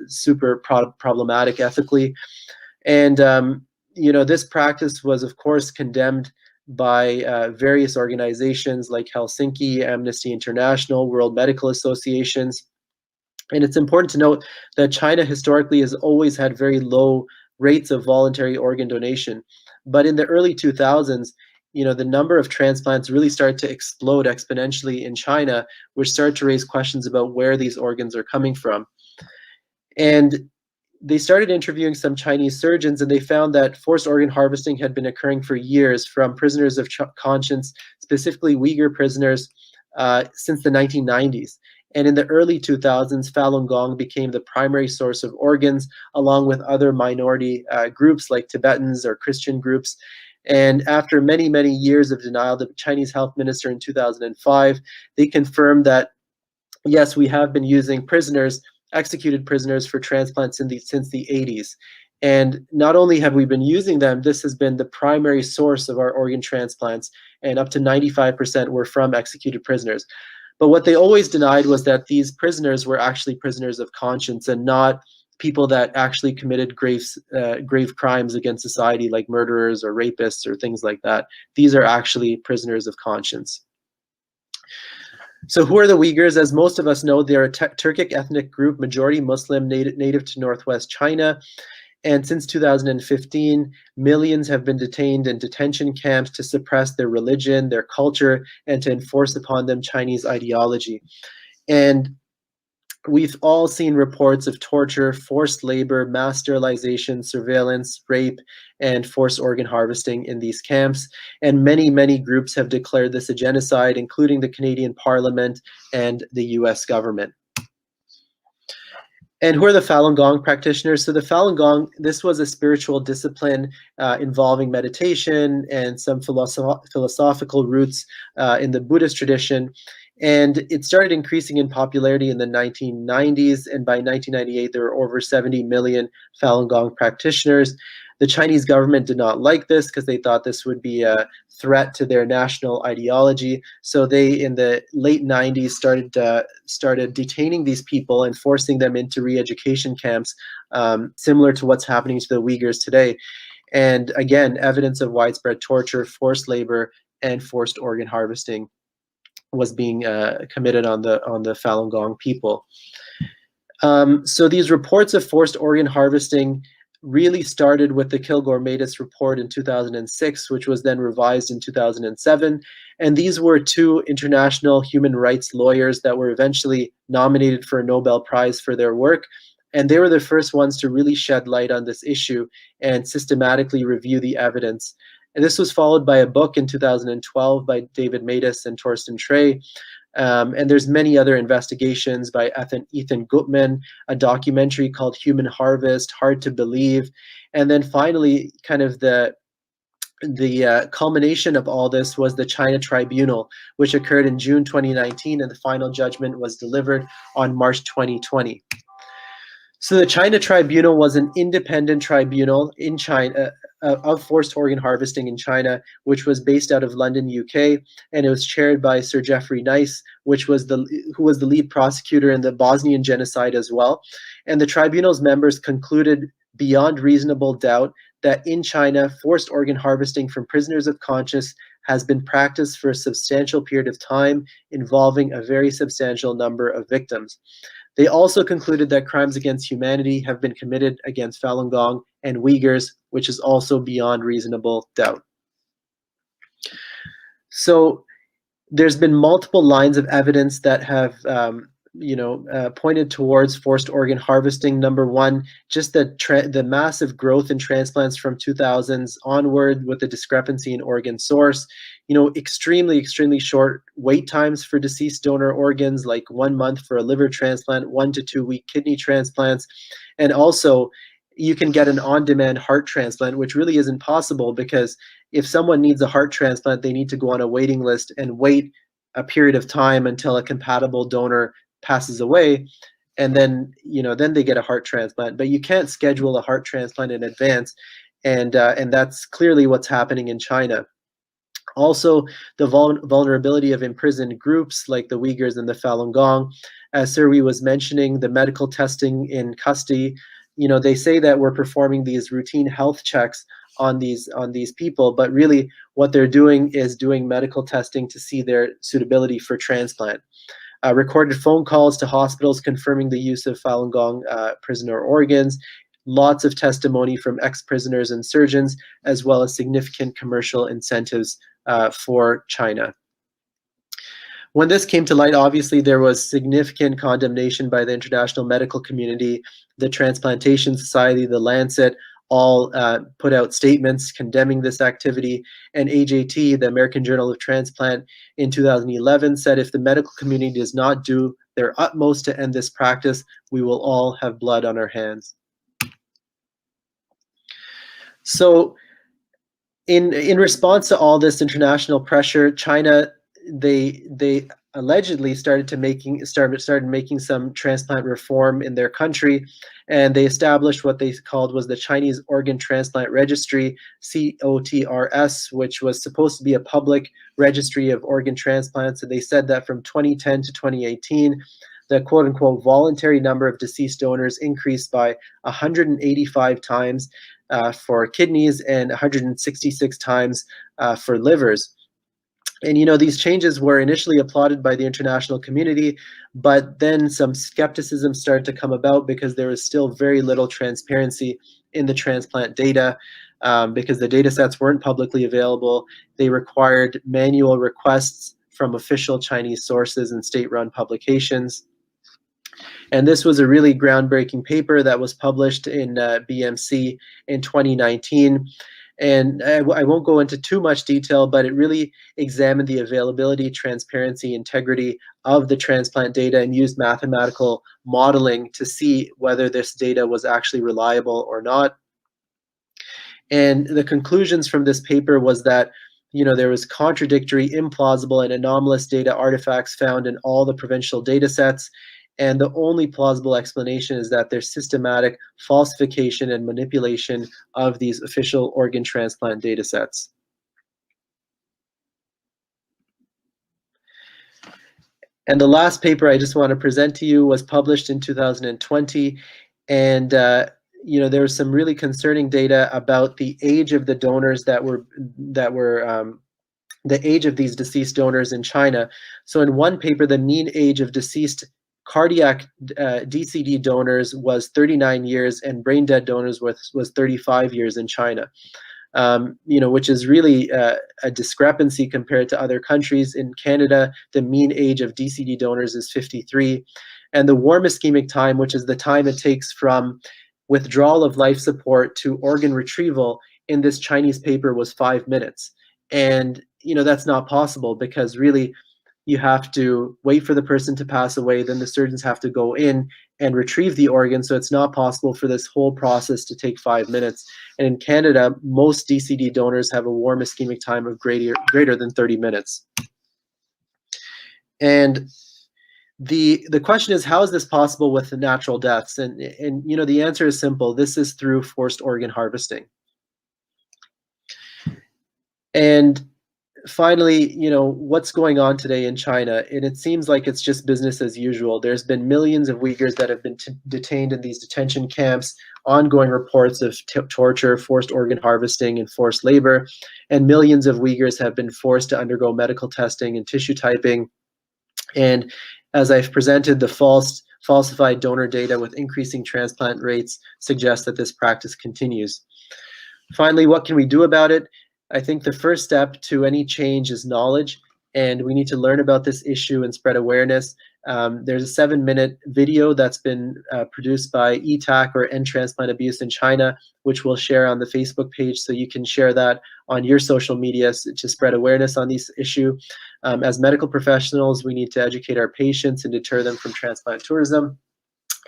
super problematic ethically? And this practice was, of course, condemned by various organizations like Helsinki, Amnesty International, World Medical Associations. And it's important to note that China historically has always had very low rates of voluntary organ donation. But in the early 2000s, the number of transplants really started to explode exponentially in China, which started to raise questions about where these organs are coming from. And they started interviewing some Chinese surgeons, and they found that forced organ harvesting had been occurring for years from prisoners of conscience, specifically Uighur prisoners, since the 1990s. And in the early 2000s, Falun Gong became the primary source of organs, along with other minority groups like Tibetans or Christian groups. And after many, many years of denial, the Chinese health minister in 2005, they confirmed that, yes, we have been using executed prisoners for transplants since the 80s. And not only have we been using them, this has been the primary source of our organ transplants, and up to 95% were from executed prisoners. But what they always denied was that these prisoners were actually prisoners of conscience and not people that actually committed grave crimes against society, like murderers or rapists or things like that. These are actually prisoners of conscience. So who are the Uyghurs? As most of us know, they're a Turkic ethnic group, majority Muslim, native to northwest China. And since 2015, millions have been detained in detention camps to suppress their religion, their culture, and to enforce upon them Chinese ideology. And we've all seen reports of torture, forced labor, mass sterilization, surveillance, rape, and forced organ harvesting in these camps. And many, many groups have declared this a genocide, including the Canadian Parliament and the US government. And who are the Falun Gong practitioners? So the Falun Gong, this was a spiritual discipline involving meditation and some philosophical roots in the Buddhist tradition. And it started increasing in popularity in the 1990s, and by 1998 there were over 70 million Falun Gong practitioners. The Chinese government did not like this because they thought this would be a threat to their national ideology. So they, in the late 90s, started detaining these people and forcing them into re-education camps, similar to what's happening to the Uyghurs today. And again, evidence of widespread torture, forced labor, and forced organ harvesting was being committed on the Falun Gong people. So these reports of forced organ harvesting really started with the Kilgore-Matus report in 2006, which was then revised in 2007. And these were two international human rights lawyers that were eventually nominated for a Nobel Prize for their work. And they were the first ones to really shed light on this issue and systematically review the evidence. And this was followed by a book in 2012 by David Matus and Torsten Trey. And there's many other investigations by Ethan Gutman, a documentary called Human Harvest, Hard to Believe. And then finally, kind of the culmination of all this was the China Tribunal, which occurred in June 2019, and the final judgment was delivered on March 2020. So the China Tribunal was an independent tribunal in China of forced organ harvesting in China, which was based out of London, UK, and it was chaired by Sir Geoffrey Nice, who was the lead prosecutor in the Bosnian genocide as well. And the tribunal's members concluded beyond reasonable doubt that in China, forced organ harvesting from prisoners of conscience has been practiced for a substantial period of time, involving a very substantial number of victims. They also concluded that crimes against humanity have been committed against Falun Gong and Uyghurs, which is also beyond reasonable doubt. So there's been multiple lines of evidence that have pointed towards forced organ harvesting. Number one, just the massive growth in transplants from 2000s onward, with the discrepancy in organ source. Extremely short wait times for deceased donor organs, like 1 month for a liver transplant, 1 to 2 week kidney transplants. And also, you can get an on-demand heart transplant, which really isn't possible, because if someone needs a heart transplant, they need to go on a waiting list and wait a period of time until a compatible donor passes away, and then they get a heart transplant. But you can't schedule a heart transplant in advance, and that's clearly what's happening in China. Also, the vulnerability of imprisoned groups like the Uyghurs and the Falun Gong. As Serwi was mentioning, the medical testing in custody. They say that we're performing these routine health checks on these people, but really what they're doing is doing medical testing to see their suitability for transplant. Recorded phone calls to hospitals confirming the use of Falun Gong prisoner organs, lots of testimony from ex-prisoners and surgeons, as well as significant commercial incentives for China. When this came to light, obviously there was significant condemnation by the international medical community. The Transplantation Society, the Lancet, all put out statements condemning this activity. And AJT, the American Journal of Transplant, in 2011 said, if the medical community does not do their utmost to end this practice, we will all have blood on our hands. So in response to all this international pressure, China, they allegedly started making some transplant reform in their country, and they established what they called was the Chinese Organ Transplant Registry, COTRS, which was supposed to be a public registry of organ transplants. And they said that from 2010 to 2018, the quote-unquote voluntary number of deceased donors increased by 185 times for kidneys and 166 times for livers. And these changes were initially applauded by the international community, but then some skepticism started to come about because there was still very little transparency in the transplant data, because the data sets weren't publicly available. They required manual requests from official Chinese sources and state-run publications. And this was a really groundbreaking paper that was published in BMC in 2019. And I won't go into too much detail, but it really examined the availability, transparency, integrity of the transplant data, and used mathematical modeling to see whether this data was actually reliable or not. And the conclusions from this paper was that there was contradictory, implausible, and anomalous data artifacts found in all the provincial data sets. And the only plausible explanation is that there's systematic falsification and manipulation of these official organ transplant data sets. And the last paper I just want to present to you was published in 2020. And there was some really concerning data about the age of the donors that were the age of these deceased donors in China. So in one paper, the mean age of deceased cardiac DCD donors was 39 years, and brain dead donors was 35 years in China. Which is really a discrepancy compared to other countries. In Canada, the mean age of DCD donors is 53, and the warm ischemic time, which is the time it takes from withdrawal of life support to organ retrieval, in this Chinese paper was 5 minutes. And that's not possible, because really you have to wait for the person to pass away, then the surgeons have to go in and retrieve the organ. So it's not possible for this whole process to take 5 minutes. And in Canada, most DCD donors have a warm ischemic time of greater than 30 minutes. And the question is, how is this possible with the natural deaths? And the answer is simple. This is through forced organ harvesting. And finally, what's going on today in China? And it seems like it's just business as usual. There's been millions of Uyghurs that have been detained in these detention camps, ongoing reports of torture, forced organ harvesting, and forced labor. And millions of Uyghurs have been forced to undergo medical testing and tissue typing. And as I've presented, the falsified donor data with increasing transplant rates suggests that this practice continues. Finally, what can we do about it? I think the first step to any change is knowledge, and we need to learn about this issue and spread awareness. There's a 7-minute video that's been produced by ETAC, or End Transplant Abuse in China, which we'll share on the Facebook page, so you can share that on your social media to spread awareness on this issue. As medical professionals, we need to educate our patients and deter them from transplant tourism.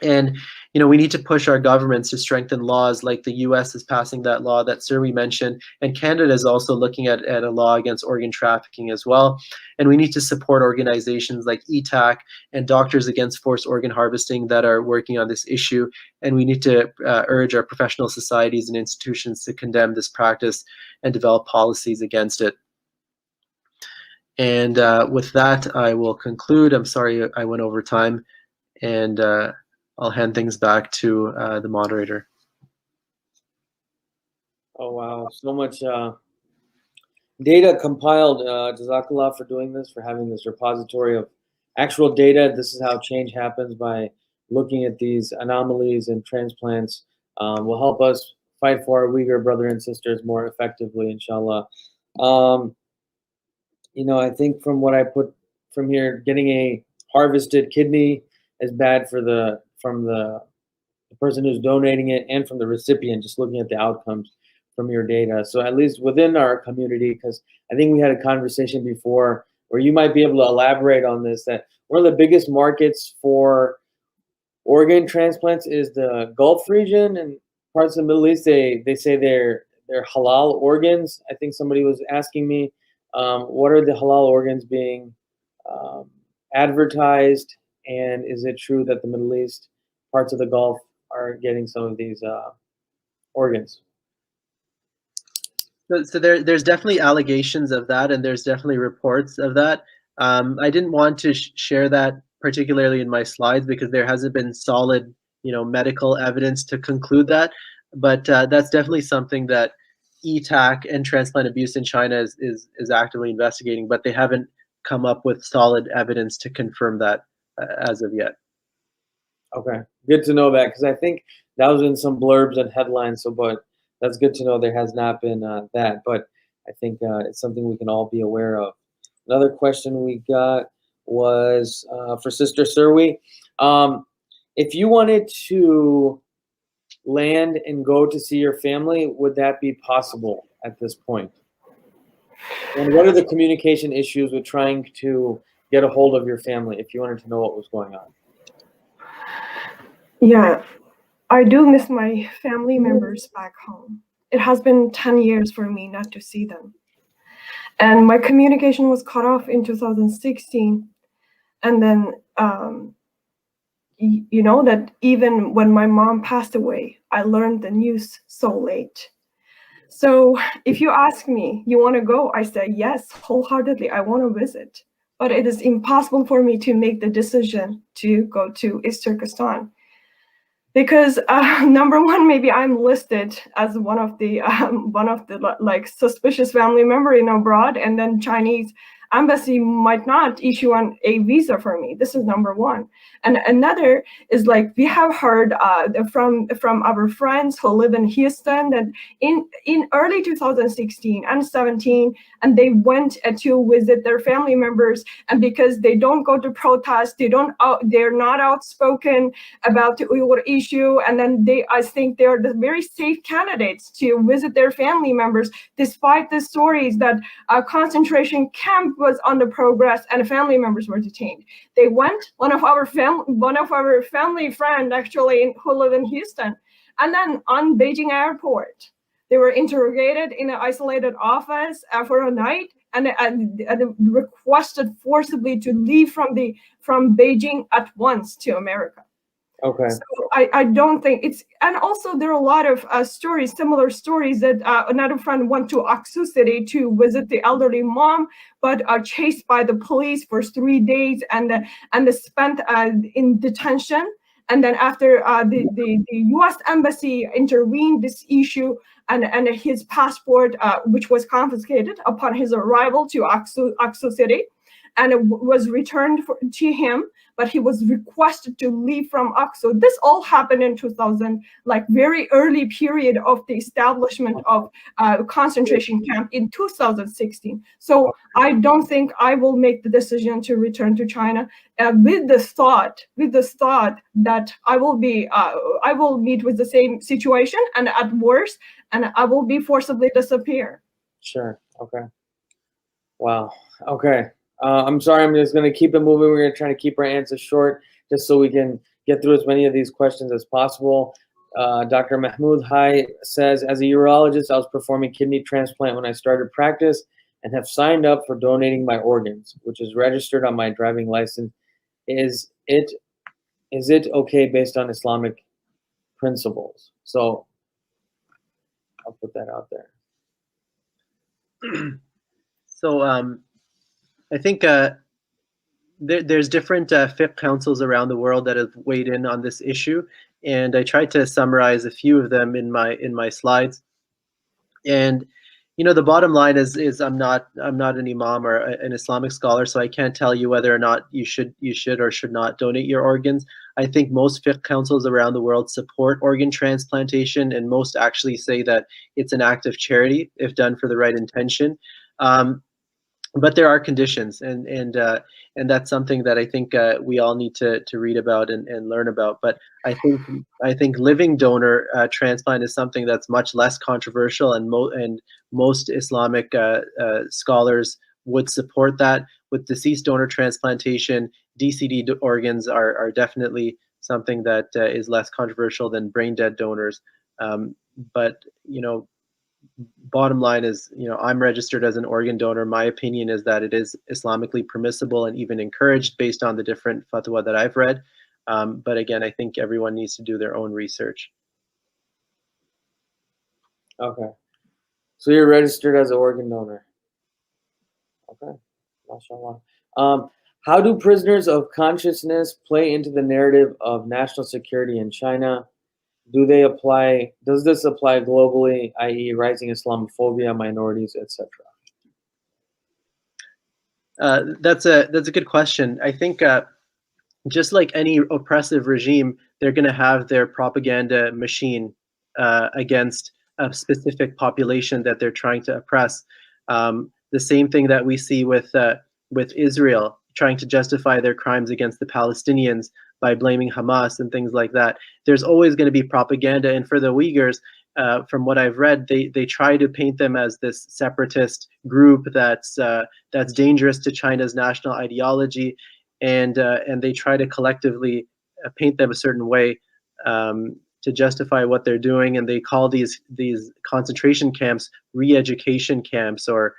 And we need to push our governments to strengthen laws, like the US is passing that law that Serwi mentioned, and Canada is also looking at a law against organ trafficking as well. And we need to support organizations like ETAC and Doctors Against Forced Organ Harvesting that are working on this issue. And we need to urge our professional societies and institutions to condemn this practice and develop policies against it. And with that, I will conclude. I'm sorry I went over time, and I'll hand things back to the moderator. Oh, wow. So much data compiled. Jazakallah for doing this, for having this repository of actual data. This is how change happens, by looking at these anomalies and transplants. Will help us fight for our Uyghur brother and sisters more effectively, inshallah. I think from what I put from here, getting a harvested kidney is bad from the person who's donating it and from the recipient, just looking at the outcomes from your data. So at least within our community, because I think we had a conversation before where you might be able to elaborate on this, that one of the biggest markets for organ transplants is the Gulf region and parts of the Middle East. They say they're halal organs. I think somebody was asking me, what are the halal organs being advertised? And is it true that the Middle East, parts of the Gulf, are getting some of these organs? So there's definitely allegations of that, and there's definitely reports of that. I didn't want to share that particularly in my slides because there hasn't been solid, medical evidence to conclude that. But that's definitely something that ETAC and Transplant Abuse in China is actively investigating, but they haven't come up with solid evidence to confirm that as of yet. Okay, good to know that, because I think that was in some blurbs and headlines. But that's good to know there has not been that. But I think it's something we can all be aware of. Another question we got was for Sister Serwi. If you wanted to land and go to see your family, would that be possible at this point? And what are the communication issues with trying to get a hold of your family if you wanted to know what was going on? Yeah, I do miss my family members back home. It has been 10 years for me not to see them. And my communication was cut off in 2016. And then, you know, that even when my mom passed away, I learned the news so late. So if you ask me, you want to go? I say yes, wholeheartedly. I want to visit. But it is impossible for me to make the decision to go to East Turkestan. Because number one, maybe I'm listed as one of the like suspicious family member in abroad, and then Chinese embassy might not issue a visa for me. This is number one. And another is, like, we have heard from our friends who live in Houston that in early 2016 and 17, and they went to visit their family members, and because they don't go to protest, they're not outspoken about the Uyghur issue, and then I think they are the very safe candidates to visit their family members, despite the stories that a concentration camp was under progress and family members were detained. They went, one of our family friend actually who live in Houston, and then on Beijing airport, they were interrogated in an isolated office for a night, and requested forcibly to leave from Beijing at once to America. Okay. So I don't think it's, and also there are a lot of stories, similar stories, that another friend went to Aksu City to visit the elderly mom, but chased by the police for 3 days and spent in detention. And then after the U.S. embassy intervened this issue, and his passport, which was confiscated upon his arrival to Aksu City, and it was returned to him, but he was requested to leave from Aksu. This all happened in 2000, like very early period of the establishment of concentration camp in 2016. So I don't think I will make the decision to return to China with the thought that I will meet with the same situation, and at worst, and I will be forcibly disappear. Sure. Okay. Wow. Okay. I'm sorry. I'm just going to keep it moving. We're going to try to keep our answers short, just so we can get through as many of these questions as possible. Dr. Mahmoud Hai says, as a urologist, I was performing kidney transplant when I started practice and have signed up for donating my organs, which is registered on my driving license. Is it okay based on Islamic principles? So I'll put that out there. So I think there's different fiqh councils around the world that have weighed in on this issue, and I tried to summarize a few of them in my slides. And you know, the bottom line is I'm not an imam or an Islamic scholar, so I can't tell you whether or not you should or should not donate your organs. I think most fiqh councils around the world support organ transplantation, and most actually say that it's an act of charity if done for the right intention. But there are conditions, and that's something that I think we all need to read about and learn about. But I think living donor transplant is something that's much less controversial, and most Islamic scholars would support that. With deceased donor transplantation, DCD organs are definitely something that is less controversial than brain dead donors. But you know, bottom line is, you know, I'm registered as an organ donor. My opinion is that it is Islamically permissible and even encouraged based on the different fatwa that I've read. But again, I think everyone needs to do their own research. Okay. So you're registered as an organ donor. Okay. MashaAllah. How do prisoners of consciousness play into the narrative of national security in China? Does this apply globally, i.e. rising Islamophobia, minorities, etc.? That's a good question. I think just like any oppressive regime, they're going to have their propaganda machine against a specific population that they're trying to oppress. The same thing that we see with Israel trying to justify their crimes against the Palestinians by blaming Hamas and things like that. There's always going to be propaganda, and for the Uyghurs, from what I've read, they try to paint them as this separatist group that's dangerous to China's national ideology, and they try to collectively paint them a certain way to justify what they're doing, and they call these concentration camps re-education camps, or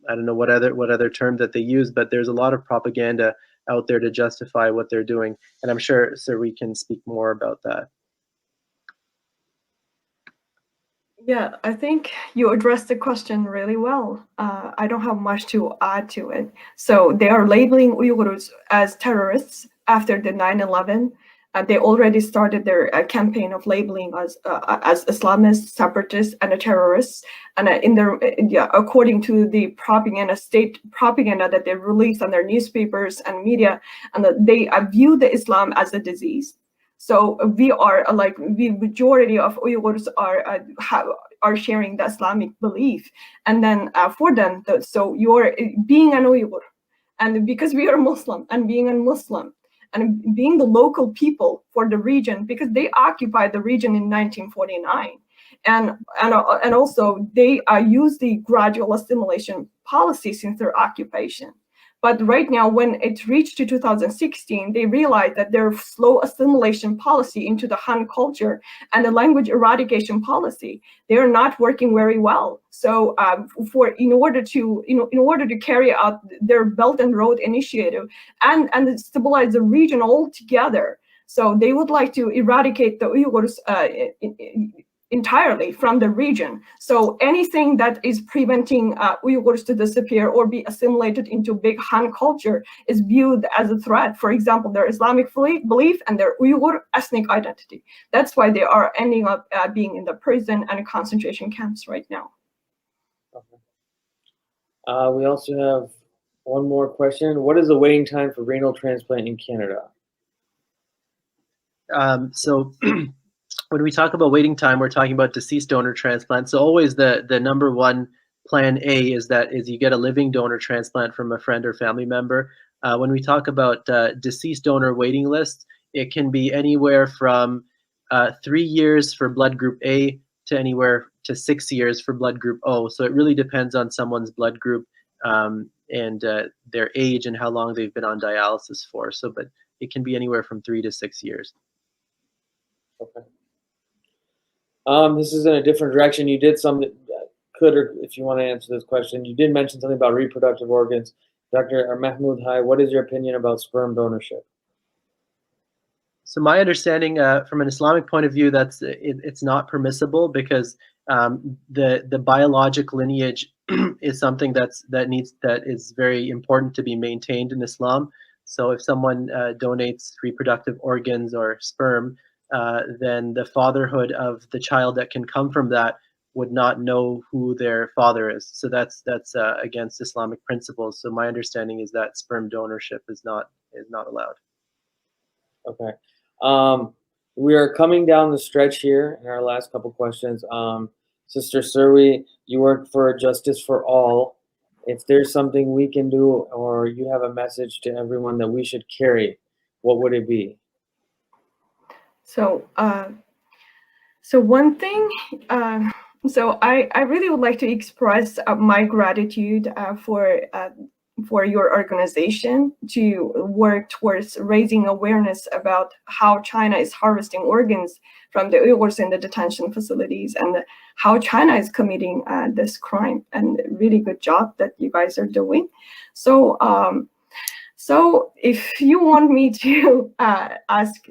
I don't know what other term that they use, but there's a lot of propaganda out there to justify what they're doing, and I'm sure Serwi can speak more about that. Yeah, I think you addressed the question really well. I don't have much to add to it. So they are labeling Uyghurs as terrorists after the 9/11. They already started their campaign of labeling us as Islamists, separatists, and terrorists. And according to the state propaganda that they release on their newspapers and media, and they view the Islam as a disease. So we are like the majority of Uyghurs are sharing the Islamic belief, and then for them, so you're being an Uyghur, and because we are Muslim and being a Muslim and being the local people for the region, because they occupied the region in 1949, and also they use the gradual assimilation policy since their occupation. But right now, when it reached to 2016, they realized that their slow assimilation policy into the Han culture and the language eradication policy, they are not working very well. So in order to carry out their Belt and Road Initiative and stabilize the region altogether, so they would like to eradicate the Uyghurs entirely from the region. So anything that is preventing Uyghurs to disappear or be assimilated into big Han culture is viewed as a threat. For example, their Islamic belief and their Uyghur ethnic identity. That's why they are ending up being in the prison and concentration camps right now. Okay. We also have one more question. What is the waiting time for renal transplant in Canada? So when we talk about waiting time, we're talking about deceased donor transplant. So always the number one plan A is you get a living donor transplant from a friend or family member. When we talk about deceased donor waiting lists, it can be anywhere from 3 years for blood group A to anywhere to 6 years for blood group O. So it really depends on someone's blood group and their age and how long they've been on dialysis for. So, but it can be anywhere from 3 to 6 years. Okay. This is in a different direction. You did something, or if you want to answer this question, you did mention something about reproductive organs. Dr. Mahmoud Hai, what is your opinion about sperm donorship? So my understanding from an Islamic point of view, it's not permissible because the biologic lineage is something that is very important to be maintained in Islam. So if someone donates reproductive organs or sperm, then the fatherhood of the child that can come from that would not know who their father is. So that's against Islamic principles. So my understanding is that sperm donorship is not allowed. Okay. We are coming down the stretch here in our last couple questions. Sister Serwi, you work for Justice for All. If there's something we can do or you have a message to everyone that we should carry, what would it be? So, one thing, so I really would like to express my gratitude for your organization to work towards raising awareness about how China is harvesting organs from the Uyghurs in the detention facilities and how China is committing this crime. And really good job that you guys are doing. So, so if you want me to ask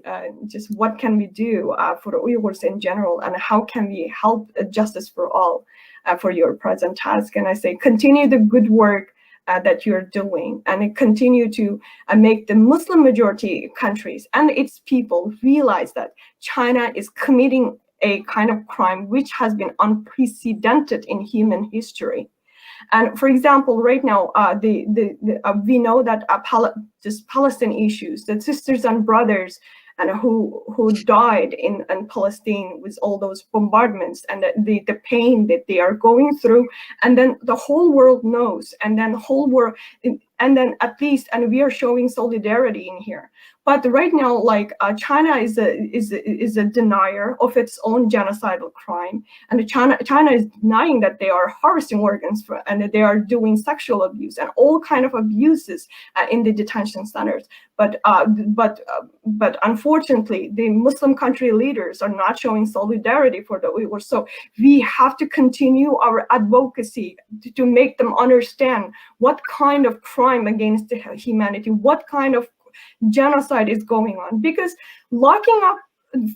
just what can we do for the Uyghurs in general and how can we help Justice for All for your present task, and I say continue the good work that you're doing and continue to make the Muslim majority countries and its people realize that China is committing a kind of crime which has been unprecedented in human history. And for example, right now, we know that just Palestine issues, that sisters and brothers and who died in Palestine with all those bombardments and the pain that they are going through, and then the whole world knows, and then the whole world, and then at least, and we are showing solidarity in here. But right now, like China is a denier of its own genocidal crime, and China is denying that they are harvesting organs and that they are doing sexual abuse and all kind of abuses in the detention centers. But unfortunately, the Muslim country leaders are not showing solidarity for the Uyghurs. So we have to continue our advocacy to make them understand what kind of crime against humanity, what kind of genocide is going on, because locking up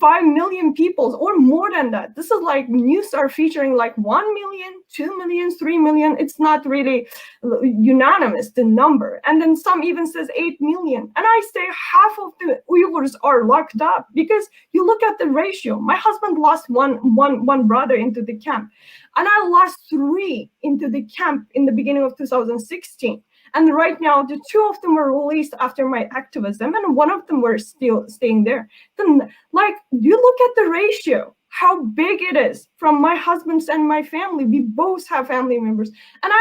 5 million people or more than that, this is like news are featuring like 1 million, 2 million, 3 million. It's not really unanimous, the number. And then some even says 8 million. And I say half of the Uyghurs are locked up, because you look at the ratio. My husband lost one brother into the camp, and I lost 3 into the camp in the beginning of 2016. And right now, the 2 of them were released after my activism, and 1 of them were still staying there. Then, like, you look at the ratio, how big it is from my husband's and my family. We both have family members. And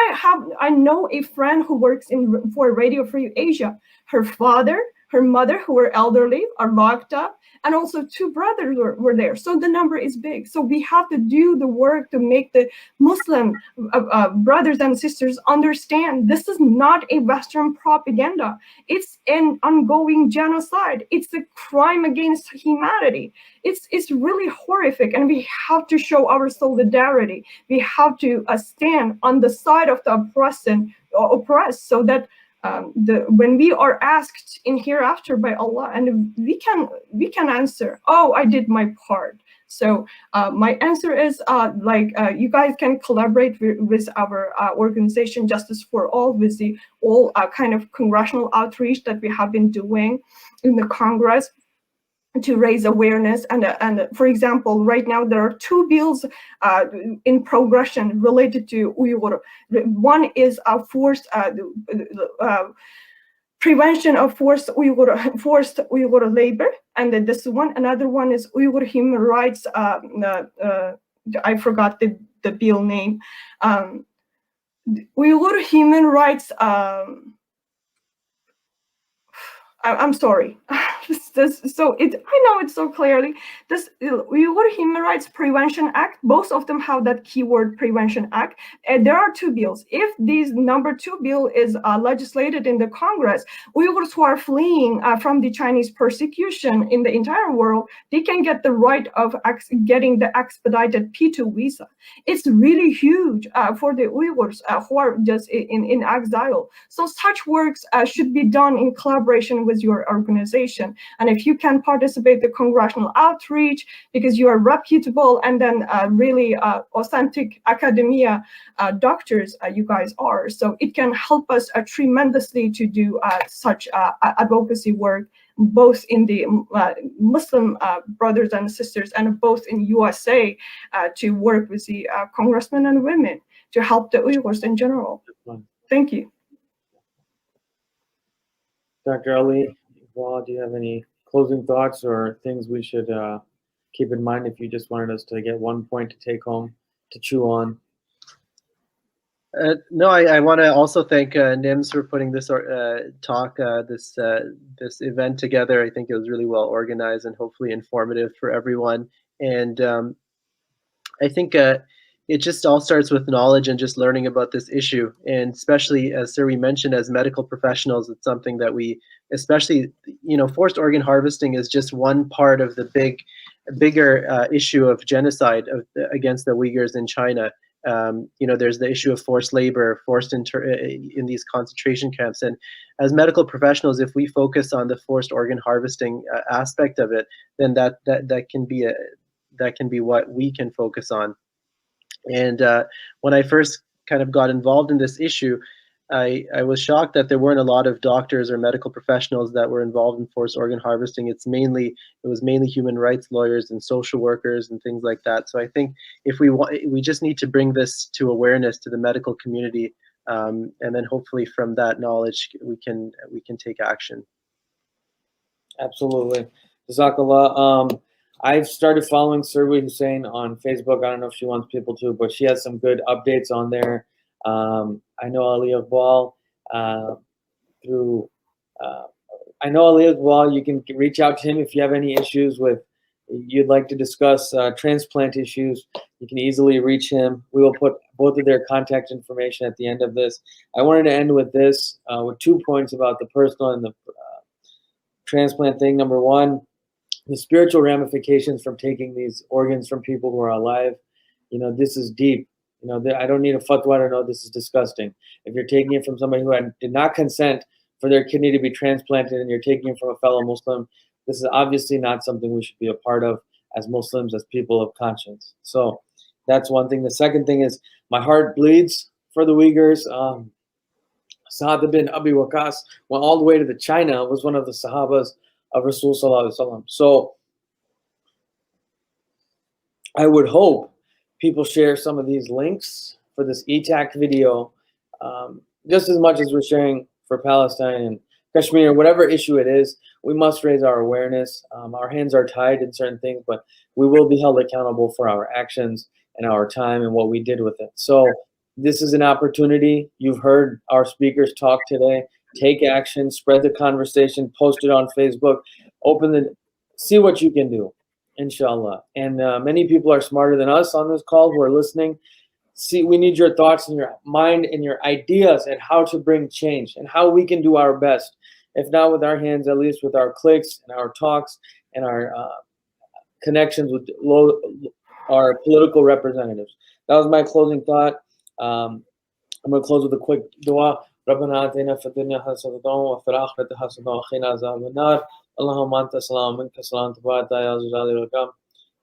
I know a friend who works for Radio Free Asia. Her father, her mother, who were elderly, are locked up, and also 2 brothers were there. So the number is big. So we have to do the work to make the Muslim brothers and sisters understand this is not a Western propaganda. It's an ongoing genocide. It's a crime against humanity. It's really horrific, and we have to show our solidarity. We have to stand on the side of the oppressed, so that when we are asked in hereafter by Allah, and we can answer, oh, I did my part. So my answer is you guys can collaborate with our organization Justice for All, with the all kind of congressional outreach that we have been doing in the Congress to raise awareness. And for example, right now there are 2 bills in progression related to Uyghur. One is forced prevention of forced Uyghur labor, and then this one. Another one is Uyghur human rights. I forgot the bill name. Uyghur human rights. I'm sorry. I know it so clearly. This Uyghur Human Rights Prevention Act, both of them have that keyword Prevention Act. And there are 2 bills. If this number 2 bill is legislated in the Congress, Uyghurs who are fleeing from the Chinese persecution in the entire world, they can get the right of getting the expedited P2 visa. It's really huge for the Uyghurs who are just in exile. So such works should be done in collaboration with your organization. And if you can participate in the congressional outreach, because you are reputable and then really authentic academia doctors you guys are, so it can help us tremendously to do such advocacy work, both in the Muslim brothers and sisters, and both in USA, to work with the congressmen and women to help the Uyghurs in general. Thank you. Dr. Ali, Iqbal, do you have any closing thoughts or things we should keep in mind if you just wanted us to get one point to take home to chew on? No, I want to also thank NIMS for putting this talk, this event together. I think it was really well organized and hopefully informative for everyone. And I think it just all starts with knowledge and just learning about this issue. And especially, as Serwi mentioned, as medical professionals, it's something that we, especially, forced organ harvesting is just one part of the bigger issue of genocide against the Uyghurs in China. There's the issue of forced labor, in these concentration camps. And as medical professionals, if we focus on the forced organ harvesting aspect of it, then that can be what we can focus on. And when I first kind of got involved in this issue, I was shocked that there weren't a lot of doctors or medical professionals that were involved in forced organ harvesting. It was mainly human rights lawyers and social workers and things like that. So I think if we just need to bring this to awareness to the medical community, and then hopefully from that knowledge we can take action. Absolutely. Jazakallah. I've started following Serwi Huseyin on Facebook. I don't know if she wants people to, but she has some good updates on there. I know Ali Iqbal through. I know Ali Iqbal. You can reach out to him if you have any issues with. You'd like to discuss transplant issues. You can easily reach him. We will put both of their contact information at the end of this. I wanted to end with this, with 2 points about the personal and the transplant thing. Number one, the spiritual ramifications from taking these organs from people who are alive. This is deep. I don't need a fatwa to know this is disgusting. If you're taking it from somebody who did not consent for their kidney to be transplanted and you're taking it from a fellow Muslim, this is obviously not something we should be a part of as Muslims, as people of conscience. So that's one thing. The second thing is my heart bleeds for the Uyghurs. Sa'ad bin Abi Waqqas went all the way to China, was one of the Sahabas of Rasul Sallallahu Alaihi Wasallam. So I would hope people share some of these links for this ETAC video, just as much as we're sharing for Palestine and Kashmir, whatever issue it is. We must raise our awareness. Our hands are tied in certain things, but we will be held accountable for our actions and our time and what we did with it. So this is an opportunity. You've heard our speakers talk today. Take action, spread the conversation, post it on Facebook, see what you can do, inshallah. And many people are smarter than us on this call who are listening. We need your thoughts and your mind and your ideas and how to bring change and how we can do our best. If not with our hands, at least with our clicks and our talks and our connections with our political representatives. That was my closing thought. I'm going to close with a quick dua. ربنا آتنا في الدنيا حسنة وفي الآخرة حسنة وقنا عذاب النار اللهم أنت السلام منك السلام تبارك يا ذو الجلال والإكرام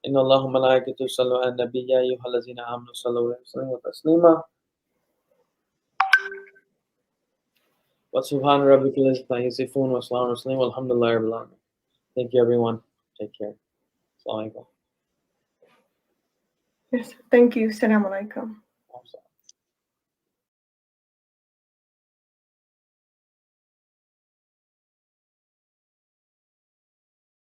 إن الله وملائكته يصلون على النبي يا أيها الذين آمنوا صلوا عليه وسلموا تسليما وسبحان ربك العزة عما يصفون وسلام على المرسلين والحمد لله رب العالمين. Thank you, everyone. Take care. Assalamu alaikum. Yes, thank you. Assalamu alaikum.